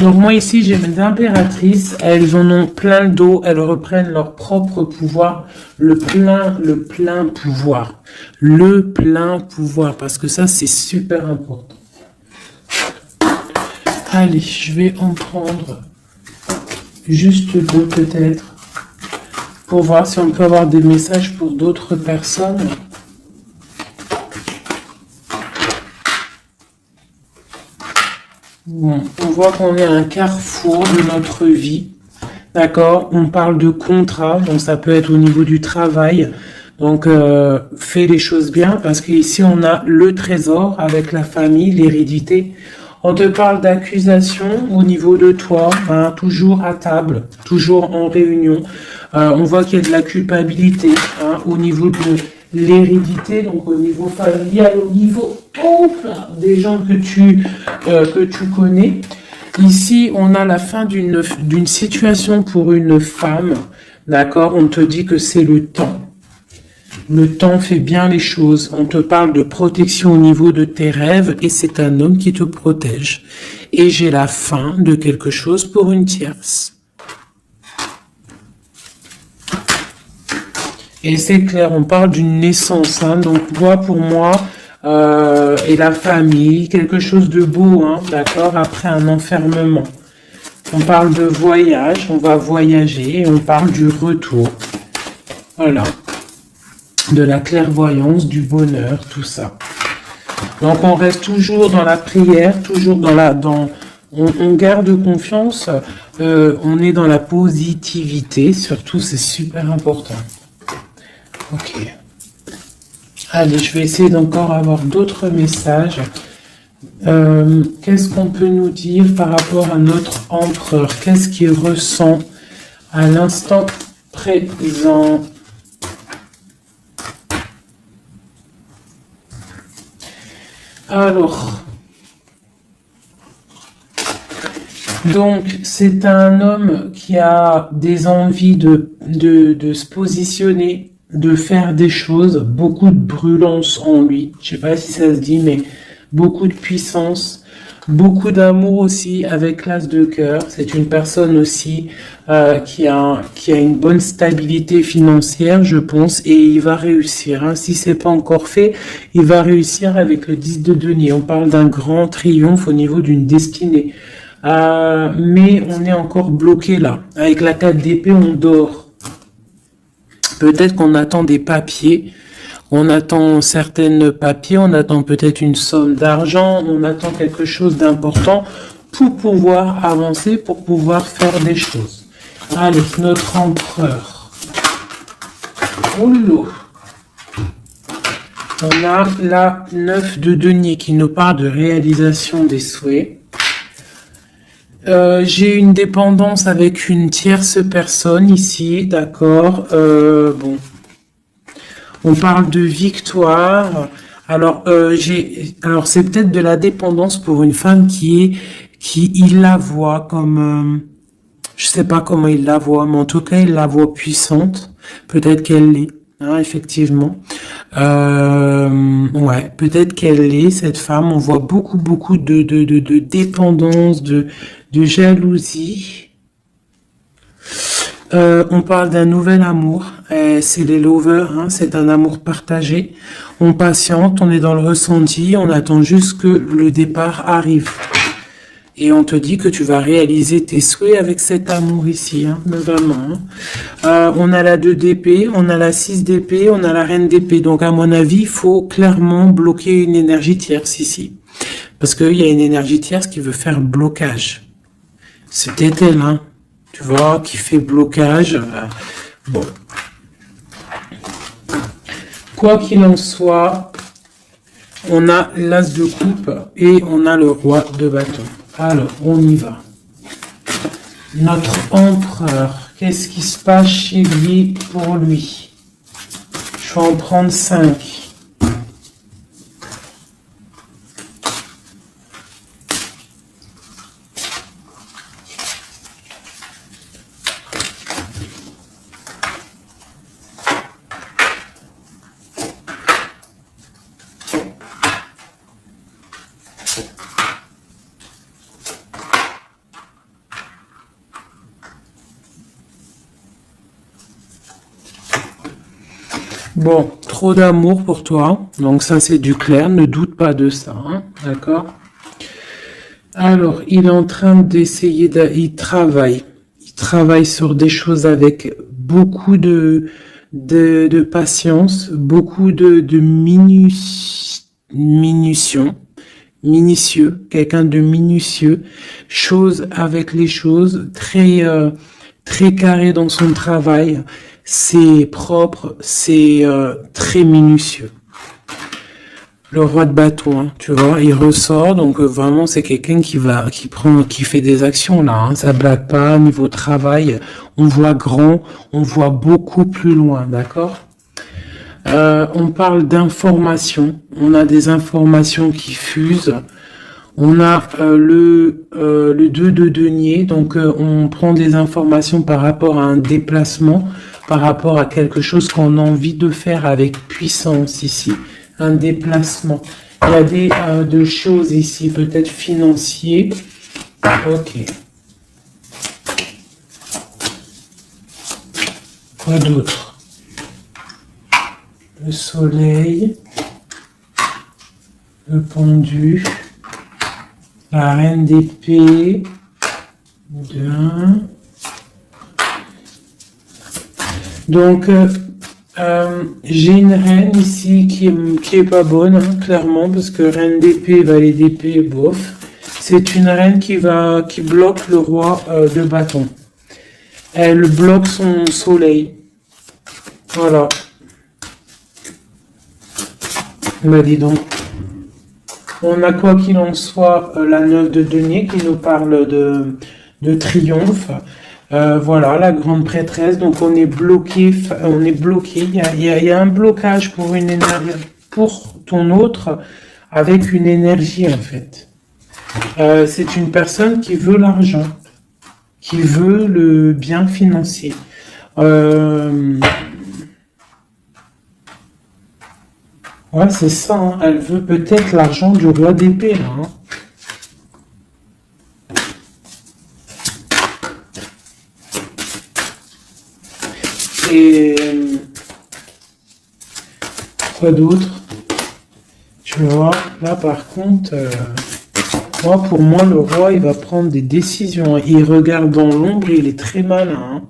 Donc moi ici, j'ai mes impératrices, elles en ont plein le dos, elles reprennent leur propre pouvoir, le plein pouvoir. Le plein pouvoir, parce que ça, c'est super important. Allez, je vais en prendre juste deux peut-être. Pour voir si on peut avoir des messages pour d'autres personnes. Bon, on voit qu'on est à un carrefour de notre vie. D'accord? On parle de contrat, donc ça peut être au niveau du travail. Donc, fais les choses bien, parce qu'ici, on a le trésor avec la famille, l'hérédité. On te parle d'accusation au niveau de toi, hein, toujours à table, toujours en réunion. On voit qu'il y a de la culpabilité hein, au niveau de l'hérédité, donc au niveau familial, au niveau des gens que tu connais. Ici, on a la fin d'une situation pour une femme, d'accord? On te dit que c'est le temps. Le temps fait bien les choses. On te parle de protection au niveau de tes rêves et c'est un homme qui te protège. Et j'ai la fin de quelque chose pour une tierce. Et c'est clair, on parle d'une naissance, hein, donc moi, pour moi, et la famille, quelque chose de beau, hein, d'accord, après un enfermement. On parle de voyage, on va voyager, et on parle du retour. Voilà. De la clairvoyance, du bonheur, tout ça. Donc on reste toujours dans la prière, toujours on garde confiance, on est dans la positivité, surtout c'est super important. Ok. Allez, je vais essayer d'encore avoir d'autres messages. Qu'est-ce qu'on peut nous dire par rapport à notre empereur? Qu'est-ce qu'il ressent à l'instant présent? Alors, donc c'est un homme qui a des envies de se positionner, de faire des choses, beaucoup de brûlance en lui. Je sais pas si ça se dit, mais beaucoup de puissance, beaucoup d'amour aussi avec l'as de cœur. C'est une personne aussi qui a une bonne stabilité financière, je pense, et il va réussir. Hein. Si c'est pas encore fait, il va réussir avec le 10 de denier. On parle d'un grand triomphe au niveau d'une destinée. Mais on est encore bloqué là. Avec la 4 d'épée, on dort. Peut-être qu'on attend des papiers, on attend certains papiers, on attend peut-être une somme d'argent, on attend quelque chose d'important pour pouvoir avancer, pour pouvoir faire des choses. Allez, notre empereur. Oulou. On a la 9 de denier qui nous parle de réalisation des souhaits. J'ai une dépendance avec une tierce personne ici, d'accord. Bon, on parle de victoire. Alors, c'est peut-être de la dépendance pour une femme qui il la voit comme, je sais pas comment il la voit, mais en tout cas il la voit puissante. Peut-être qu'elle l'est, hein, effectivement. Ouais, peut-être qu'elle l'est cette femme. On voit beaucoup de dépendance, de jalousie. On parle d'un nouvel amour. C'est les lovers, hein, c'est un amour partagé. On patiente, on est dans le ressenti, on attend juste que le départ arrive. Et on te dit que tu vas réaliser tes souhaits avec cet amour ici, hein, vraiment. On a la 2 d'épée, on a la 6 d'épée, on a la reine d'épée. Donc à mon avis, il faut clairement bloquer une énergie tierce ici. Parce qu'il y a une énergie tierce qui veut faire blocage. C'était elle, hein, tu vois, qui fait blocage. Bon. Quoi qu'il en soit, on a l'as de coupe et on a le roi de bâton. Alors, on y va. Notre empereur, qu'est-ce qui se passe chez lui pour lui? Je vais en prendre 5. Bon, trop d'amour pour toi. Donc ça, c'est du clair. Ne doute pas de ça. Hein, d'accord? Alors, il est en train d'essayer il travaille. Il travaille sur des choses avec beaucoup de patience, beaucoup de minutieux, quelqu'un de minutieux, chose avec les choses, très carré dans son travail. C'est propre, c'est très minutieux. Le roi de bâton, hein, tu vois, il ressort, donc vraiment c'est quelqu'un qui fait des actions là, hein, ça blague pas. Niveau travail, on voit grand, on voit beaucoup plus loin, d'accord. On parle d'informations, on a des informations qui fusent. On a le 2 de denier, donc on prend des informations par rapport à un déplacement, par rapport à quelque chose qu'on a envie de faire avec puissance ici, un déplacement. Il y a des choses ici, peut-être financiers. Ok. Quoi d'autre? Le soleil, le pendu. La reine d'épée, 2, 1. Donc, j'ai une reine ici qui est pas bonne, hein, clairement, parce que reine d'épée, valet d'épée, bof. C'est une reine qui bloque le roi de bâton. Elle bloque son soleil. Voilà. Bah dis donc. On a quoi qu'il en soit la 9 de denier qui nous parle de triomphe. Voilà, la grande prêtresse. Donc on est bloqué. Il y a un blocage pour une énergie, pour ton autre, avec une énergie en fait. C'est une personne qui veut l'argent, qui veut le bien financier. Ouais, c'est ça, hein. Elle veut peut-être l'argent du roi d'épée, là, hein. Et quoi d'autre? Tu vois, là par contre, pour moi, le roi, il va prendre des décisions. Il regarde dans l'ombre, il est très malin, hein.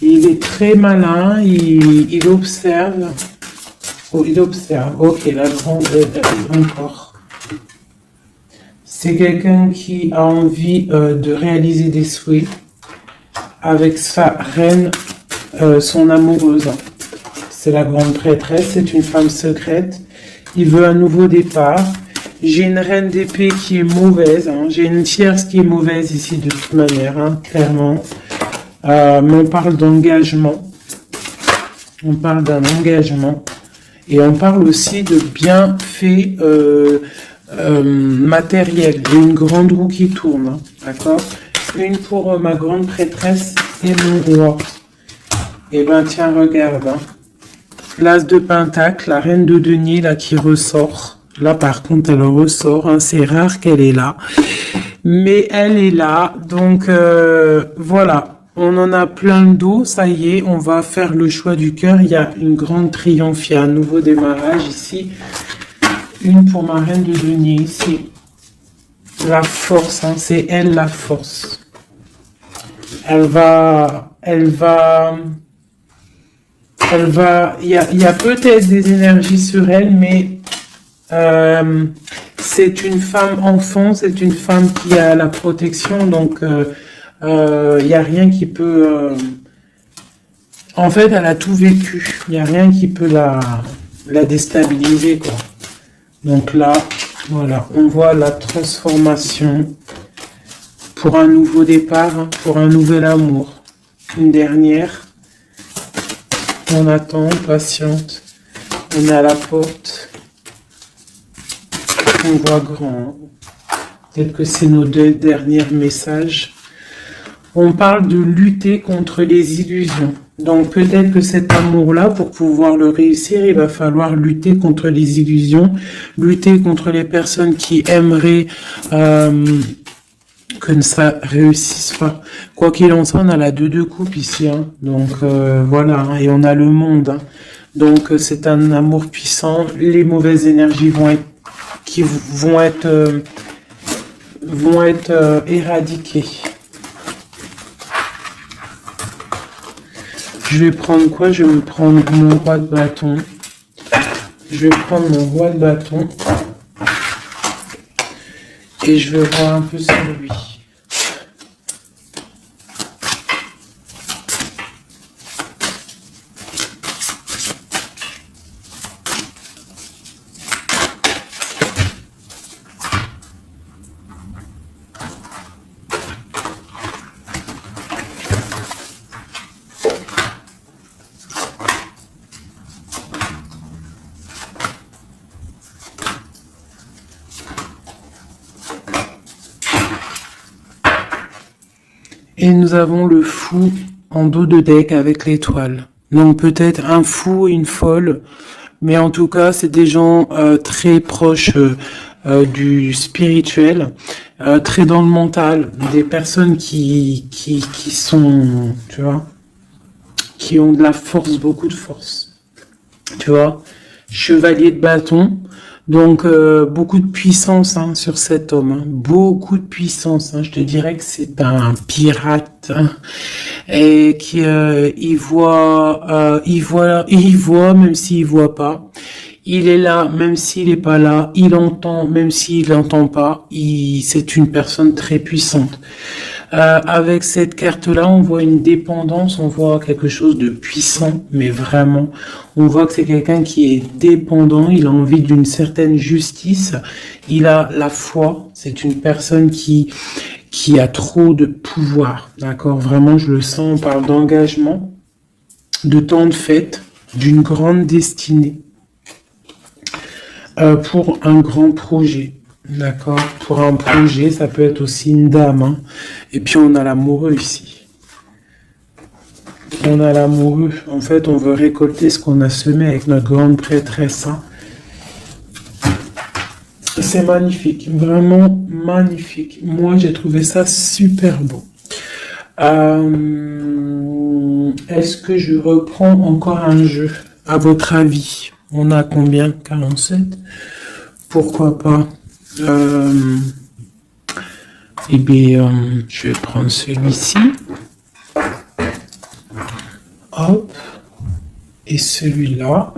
Il est très malin, il observe. Oh, il observe. Ok, la grande encore. C'est quelqu'un qui a envie de réaliser des souhaits avec sa reine, son amoureuse. C'est la grande prêtresse, c'est une femme secrète. Il veut un nouveau départ. J'ai une reine d'épée qui est mauvaise. Hein. J'ai une tierce qui est mauvaise ici de toute manière, hein, clairement. Mais on parle d'engagement. On parle d'un engagement. Et on parle aussi de bienfaits matériels. Il y a une grande roue qui tourne, hein, d'accord? Une pour ma grande prêtresse et mon roi. Eh ben tiens, regarde. Hein. L'as de pentacle, la reine de denier là qui ressort. Là par contre elle ressort. Hein, c'est rare qu'elle est là. Mais elle est là. Donc voilà. On en a plein le dos, ça y est, on va faire le choix du cœur. Il y a une grande triomphe, il y a un nouveau démarrage ici. Une pour ma reine de denier ici. La force, hein, c'est elle la force. Il y a peut-être des énergies sur elle, mais c'est une femme enfant, c'est une femme qui a la protection, donc il n'y a rien qui peut... En fait, elle a tout vécu. Il n'y a rien qui peut la déstabiliser, quoi. Donc là, voilà, on voit la transformation pour un nouveau départ, hein, pour un nouvel amour. Une dernière. On attend, on patiente. On est à la porte. On voit grand. Peut-être que c'est nos deux derniers messages. On parle de lutter contre les illusions. Donc peut-être que cet amour-là, pour pouvoir le réussir, il va falloir lutter contre les illusions, lutter contre les personnes qui aimeraient que ça réussisse pas. Quoi qu'il en soit, on a la 2 de coupe ici. Hein. Donc voilà, hein, et on a le monde. Hein. Donc c'est un amour puissant. Les mauvaises énergies vont être éradiquées. Je vais prendre quoi? Je vais me prendre mon roi de bâton. Je vais prendre mon roi de bâton. Et je vais voir un peu sur lui. Et nous avons le fou en dos de deck avec l'étoile. Donc peut-être un fou et une folle, mais en tout cas c'est des gens très proches du spirituel, très dans le mental, des personnes qui sont, tu vois, qui ont de la force, beaucoup de force, tu vois, chevalier de bâton. Donc beaucoup de puissance hein, sur cet homme, hein. Beaucoup de puissance. Hein. Je te dirais que c'est un pirate hein, et qui il voit même s'il voit pas. Il est là même s'il est pas là. Il entend même s'il n'entend pas. C'est une personne très puissante. Avec cette carte-là, on voit une dépendance, on voit quelque chose de puissant, mais vraiment, on voit que c'est quelqu'un qui est dépendant, il a envie d'une certaine justice, il a la foi, c'est une personne qui a trop de pouvoir, d'accord? Vraiment, je le sens, on parle d'engagement, de temps de fête, d'une grande destinée, pour un grand projet. D'accord. Pour un projet, ça peut être aussi une dame. Hein. Et puis on a l'amoureux ici. On a l'amoureux. En fait, on veut récolter ce qu'on a semé avec notre grande prêtresse. Hein. C'est magnifique. Vraiment magnifique. Moi, j'ai trouvé ça super beau. Est-ce que je reprends encore un jeu? À votre avis, on a combien? 47? Pourquoi pas? Eh bien, je vais prendre celui-ci. Hop. Et celui-là.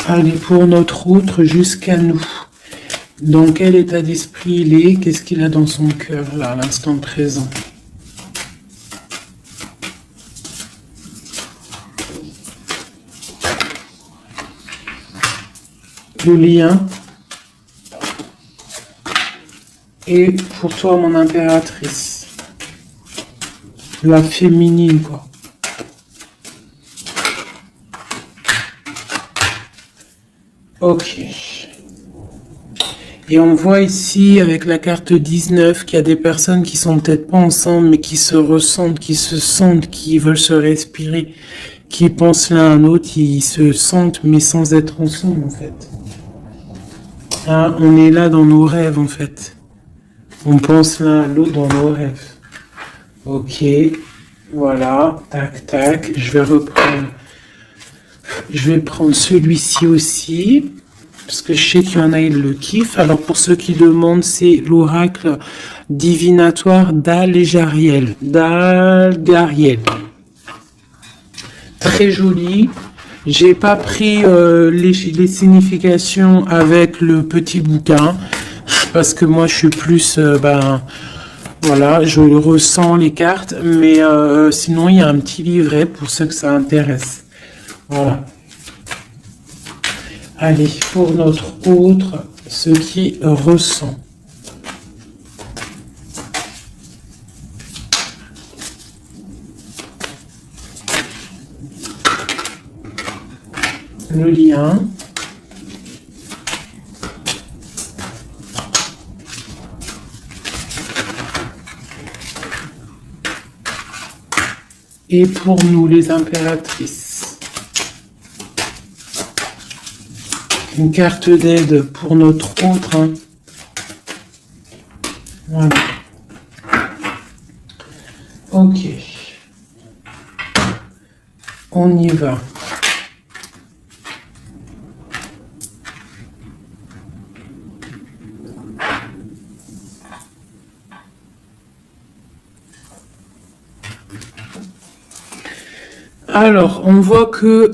Allez, pour notre autre, jusqu'à nous. Dans quel état d'esprit il est? Qu'est-ce qu'il a dans son cœur, là, à l'instant présent? Le lien. Et pour toi, mon impératrice. La féminine, quoi. Ok. Et on voit ici, avec la carte 19, qu'il y a des personnes qui sont peut-être pas ensemble, mais qui se ressentent, qui se sentent, qui veulent se respirer, qui pensent l'un à l'autre, ils se sentent, mais sans être ensemble, en fait. Ah, on est là dans nos rêves, en fait. On pense l'un à l'autre dans nos rêves. Ok, voilà, tac, tac. Je vais prendre celui-ci aussi, parce que je sais qu'il y en a, ils le kiffent. Alors, pour ceux qui demandent, c'est l'oracle divinatoire d'Al-Gariel. D'Al-Gariel. Très joli. J'ai pas pris les significations avec le petit bouquin parce que moi je suis plus voilà, je ressens les cartes, mais sinon il y a un petit livret pour ceux que ça intéresse. Voilà. Allez, pour notre autre, ce qui ressent. Le lien. Et pour nous, les impératrices. Une carte d'aide pour notre autre. Hein. Voilà. Ok. On y va. Alors, on voit que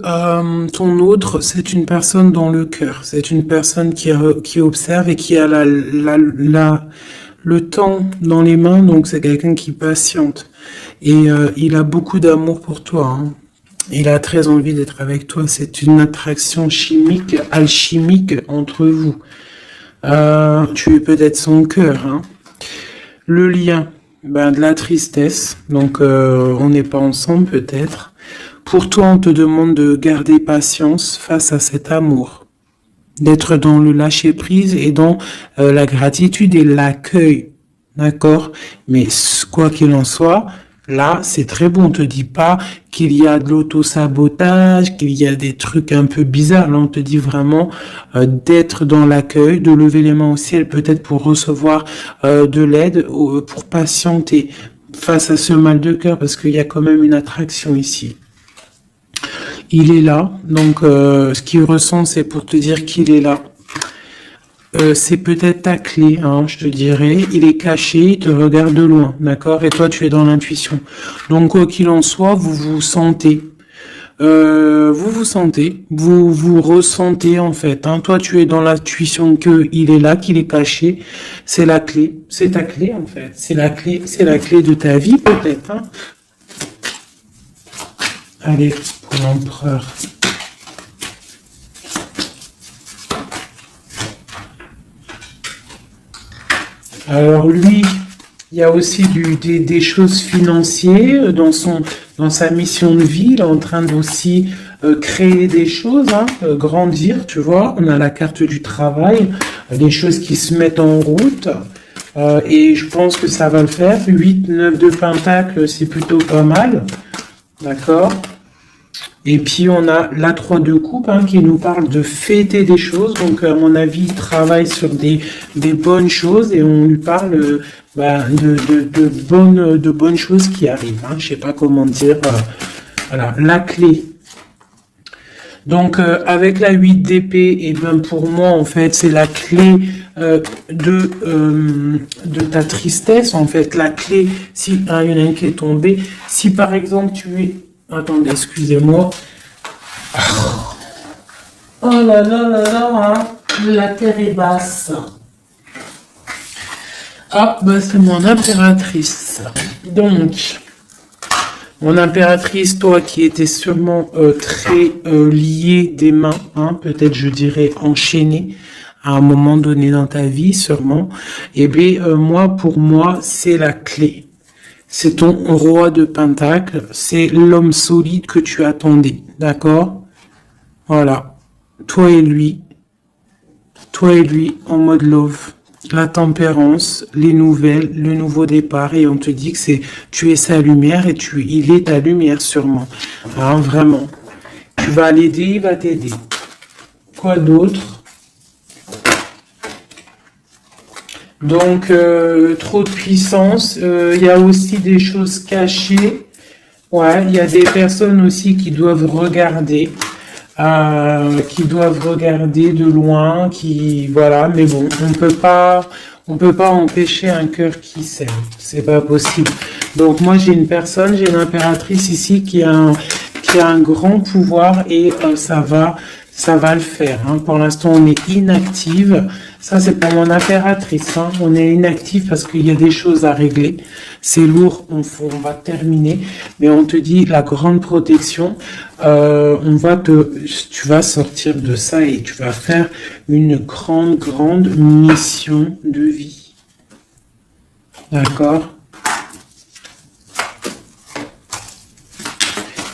ton autre, c'est une personne dans le cœur. C'est une personne qui observe et qui a le temps dans les mains. Donc, c'est quelqu'un qui patiente. Et il a beaucoup d'amour pour toi. Hein. Il a très envie d'être avec toi. C'est une attraction chimique, alchimique entre vous. Tu es peut-être son cœur. Hein. Le lien, de la tristesse. Donc, on n'est pas ensemble peut-être. Pour toi, on te demande de garder patience face à cet amour. d'être dans le lâcher prise et dans la gratitude et l'accueil, d'accord? Mais quoi qu'il en soit, là, c'est très bon. On te dit pas qu'il y a de l'auto-sabotage, qu'il y a des trucs un peu bizarres. Là, on te dit vraiment d'être dans l'accueil, de lever les mains au ciel, peut-être pour recevoir de l'aide, pour patienter face à ce mal de cœur, parce qu'il y a quand même une attraction ici. Il est là, donc ce qu'il ressent, c'est pour te dire qu'il est là. C'est peut-être ta clé, hein, je te dirais. Il est caché, il te regarde de loin, d'accord? Et toi, tu es dans l'intuition. Donc, quoi qu'il en soit, vous vous sentez. Vous ressentez en fait. Hein. Toi, tu es dans l'intuition que il est là, qu'il est caché. C'est la clé. C'est ta clé en fait. C'est la clé de ta vie peut-être. Hein. Allez, pour l'empereur. Alors lui, il y a aussi des choses financières dans sa mission de vie. Il est en train d'aussi créer des choses, hein, grandir, tu vois. On a la carte du travail, des choses qui se mettent en route. Et je pense que ça va le faire. 8, 9 de Pentacle, c'est plutôt pas mal. D'accord. Et puis on a la 3 de coupe hein, qui nous parle de fêter des choses. Donc à mon avis, il travaille sur des bonnes choses et on lui parle de bonnes choses qui arrivent. Hein. Je sais pas comment dire. Voilà, la clé. Donc avec la 8 d'épée, et ben pour moi en fait c'est la clé de ta tristesse. En fait la clé, si il y en a une qui est tombée, si par exemple tu es attendez, excusez-moi. Oh là là là là, hein. La terre est basse. Ah, bah c'est mon impératrice. Donc, mon impératrice, toi qui étais sûrement très liée des mains, hein, peut-être je dirais enchaînée à un moment donné dans ta vie, sûrement. Eh bien, pour moi, c'est la clé. C'est ton roi de pentacle, c'est l'homme solide que tu attendais, d'accord? Voilà, toi et lui en mode love, la tempérance, les nouvelles, le nouveau départ, et on te dit que tu es sa lumière et il est ta lumière sûrement, hein, vraiment. Tu vas l'aider, il va t'aider. Quoi d'autre? Donc, trop de puissance. Il y a aussi des choses cachées. Ouais, il y a des personnes aussi qui doivent regarder de loin, voilà. Mais bon, on peut pas empêcher un cœur qui s'aime. C'est pas possible. Donc moi, j'ai une impératrice ici qui a un grand pouvoir et ça va le faire. Hein. Pour l'instant, on est inactive. Ça, c'est pour mon impératrice. Hein. On est inactive parce qu'il y a des choses à régler. C'est lourd, on va terminer. Mais on te dit la grande protection. Tu vas sortir de ça et tu vas faire une grande mission de vie. D'accord ?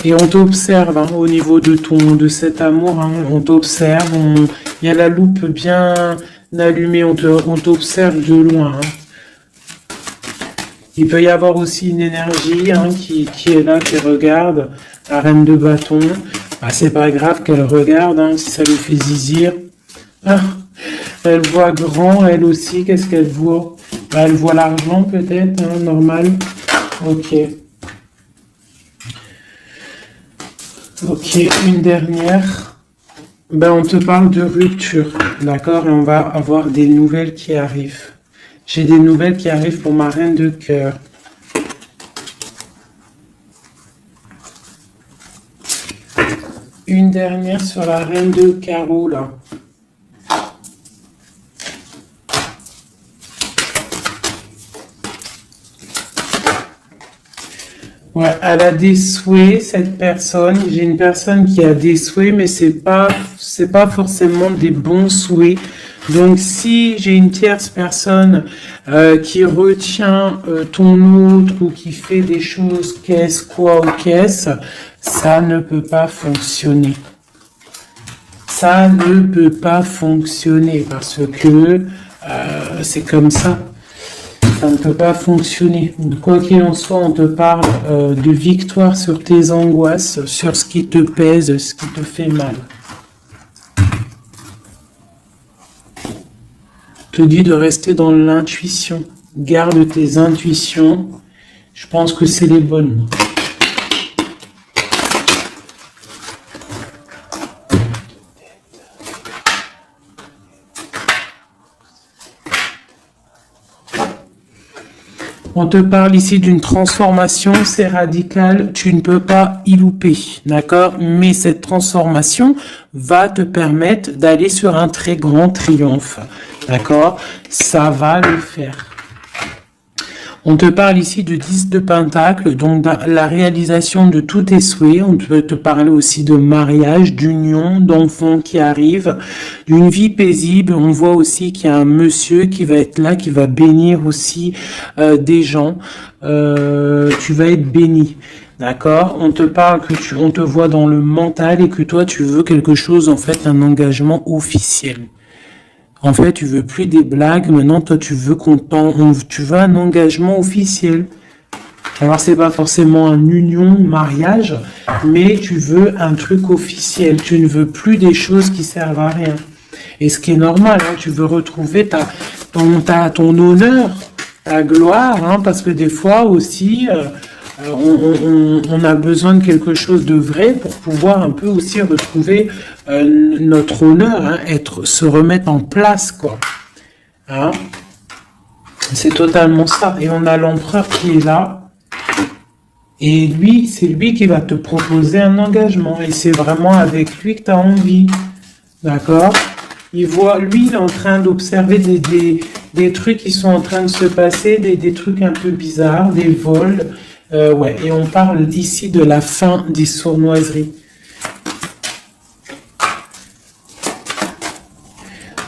Et on t'observe hein, au niveau de cet amour, hein, on t'observe, il y a la loupe bien allumée, on t'observe de loin. Hein. Il peut y avoir aussi une énergie hein, qui est là, qui regarde, la reine de bâton. Ah, c'est pas grave qu'elle regarde, hein, si ça lui fait zizir. Ah, elle voit grand, elle aussi, qu'est-ce qu'elle voit? Elle voit l'argent peut-être, hein, normal. Ok. Ok, une dernière. On te parle de rupture, d'accord? Et on va avoir des nouvelles qui arrivent. J'ai des nouvelles qui arrivent pour ma reine de cœur. Une dernière sur la reine de carreau, là. Ouais, elle a des souhaits, cette personne. J'ai une personne qui a des souhaits, mais c'est pas forcément des bons souhaits. Donc, si j'ai une tierce personne qui retient ton autre ou qui fait des choses qu'est-ce, quoi ou qu'est-ce, ça ne peut pas fonctionner. Ça ne peut pas fonctionner parce que c'est comme ça. Ça ne peut pas fonctionner. Quoi qu'il en soit, on te parle de victoire sur tes angoisses, sur ce qui te pèse, ce qui te fait mal. Te dit de rester dans l'intuition. Garde tes intuitions. Je pense que c'est les bonnes. On te parle ici d'une transformation, c'est radical, tu ne peux pas y louper, d'accord? Mais cette transformation va te permettre d'aller sur un très grand triomphe, d'accord? Ça va le faire. On te parle ici de 10 de Pentacle, donc la réalisation de tous tes souhaits. On peut te parler aussi de mariage, d'union, d'enfants qui arrivent, d'une vie paisible. On voit aussi qu'il y a un monsieur qui va être là, qui va bénir aussi des gens. Tu vas être béni. D'accord? On te parle que on te voit dans le mental et que toi, tu veux quelque chose, en fait, un engagement officiel. En fait, tu veux plus des blagues. Maintenant, toi, tu veux tu veux un engagement officiel. Alors, c'est pas forcément une union, mariage, mais tu veux un truc officiel. Tu ne veux plus des choses qui servent à rien. Et ce qui est normal, hein, tu veux retrouver ton honneur, ta gloire, hein, parce que des fois aussi, on a besoin de quelque chose de vrai pour pouvoir un peu aussi retrouver notre honneur, hein, se remettre en place, quoi. Hein? C'est totalement ça. Et on a l'empereur qui est là. Et lui, c'est lui qui va te proposer un engagement. Et c'est vraiment avec lui que tu as envie. D'accord? Lui, il est en train d'observer des trucs qui sont en train de se passer, des trucs un peu bizarres, des vols. Ouais, et on parle ici de la fin des sournoiseries.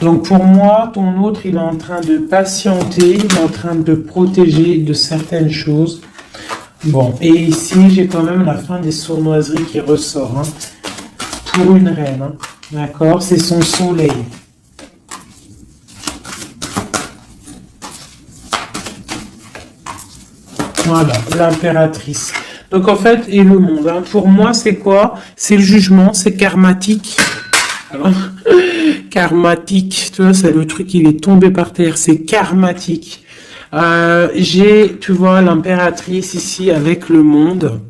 Donc pour moi, ton autre, il est en train de patienter, il est en train de protéger de certaines choses. Bon, et ici, j'ai quand même la fin des sournoiseries qui ressort, hein, pour une reine, hein, d'accord? C'est son soleil. Voilà, l'impératrice. Donc en fait, et le monde, hein, pour moi, c'est quoi? C'est le jugement, c'est karmatique. Alors, karmatique, tu vois, c'est le truc, il est tombé par terre, c'est karmatique. Tu vois, l'impératrice ici avec le monde.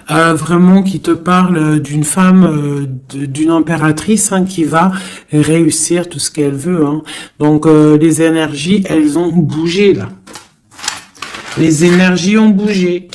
Vraiment qui te parle d'une femme, d'une impératrice, hein, qui va réussir tout ce qu'elle veut. Hein. Donc les énergies, elles ont bougé là. Les énergies ont bougé.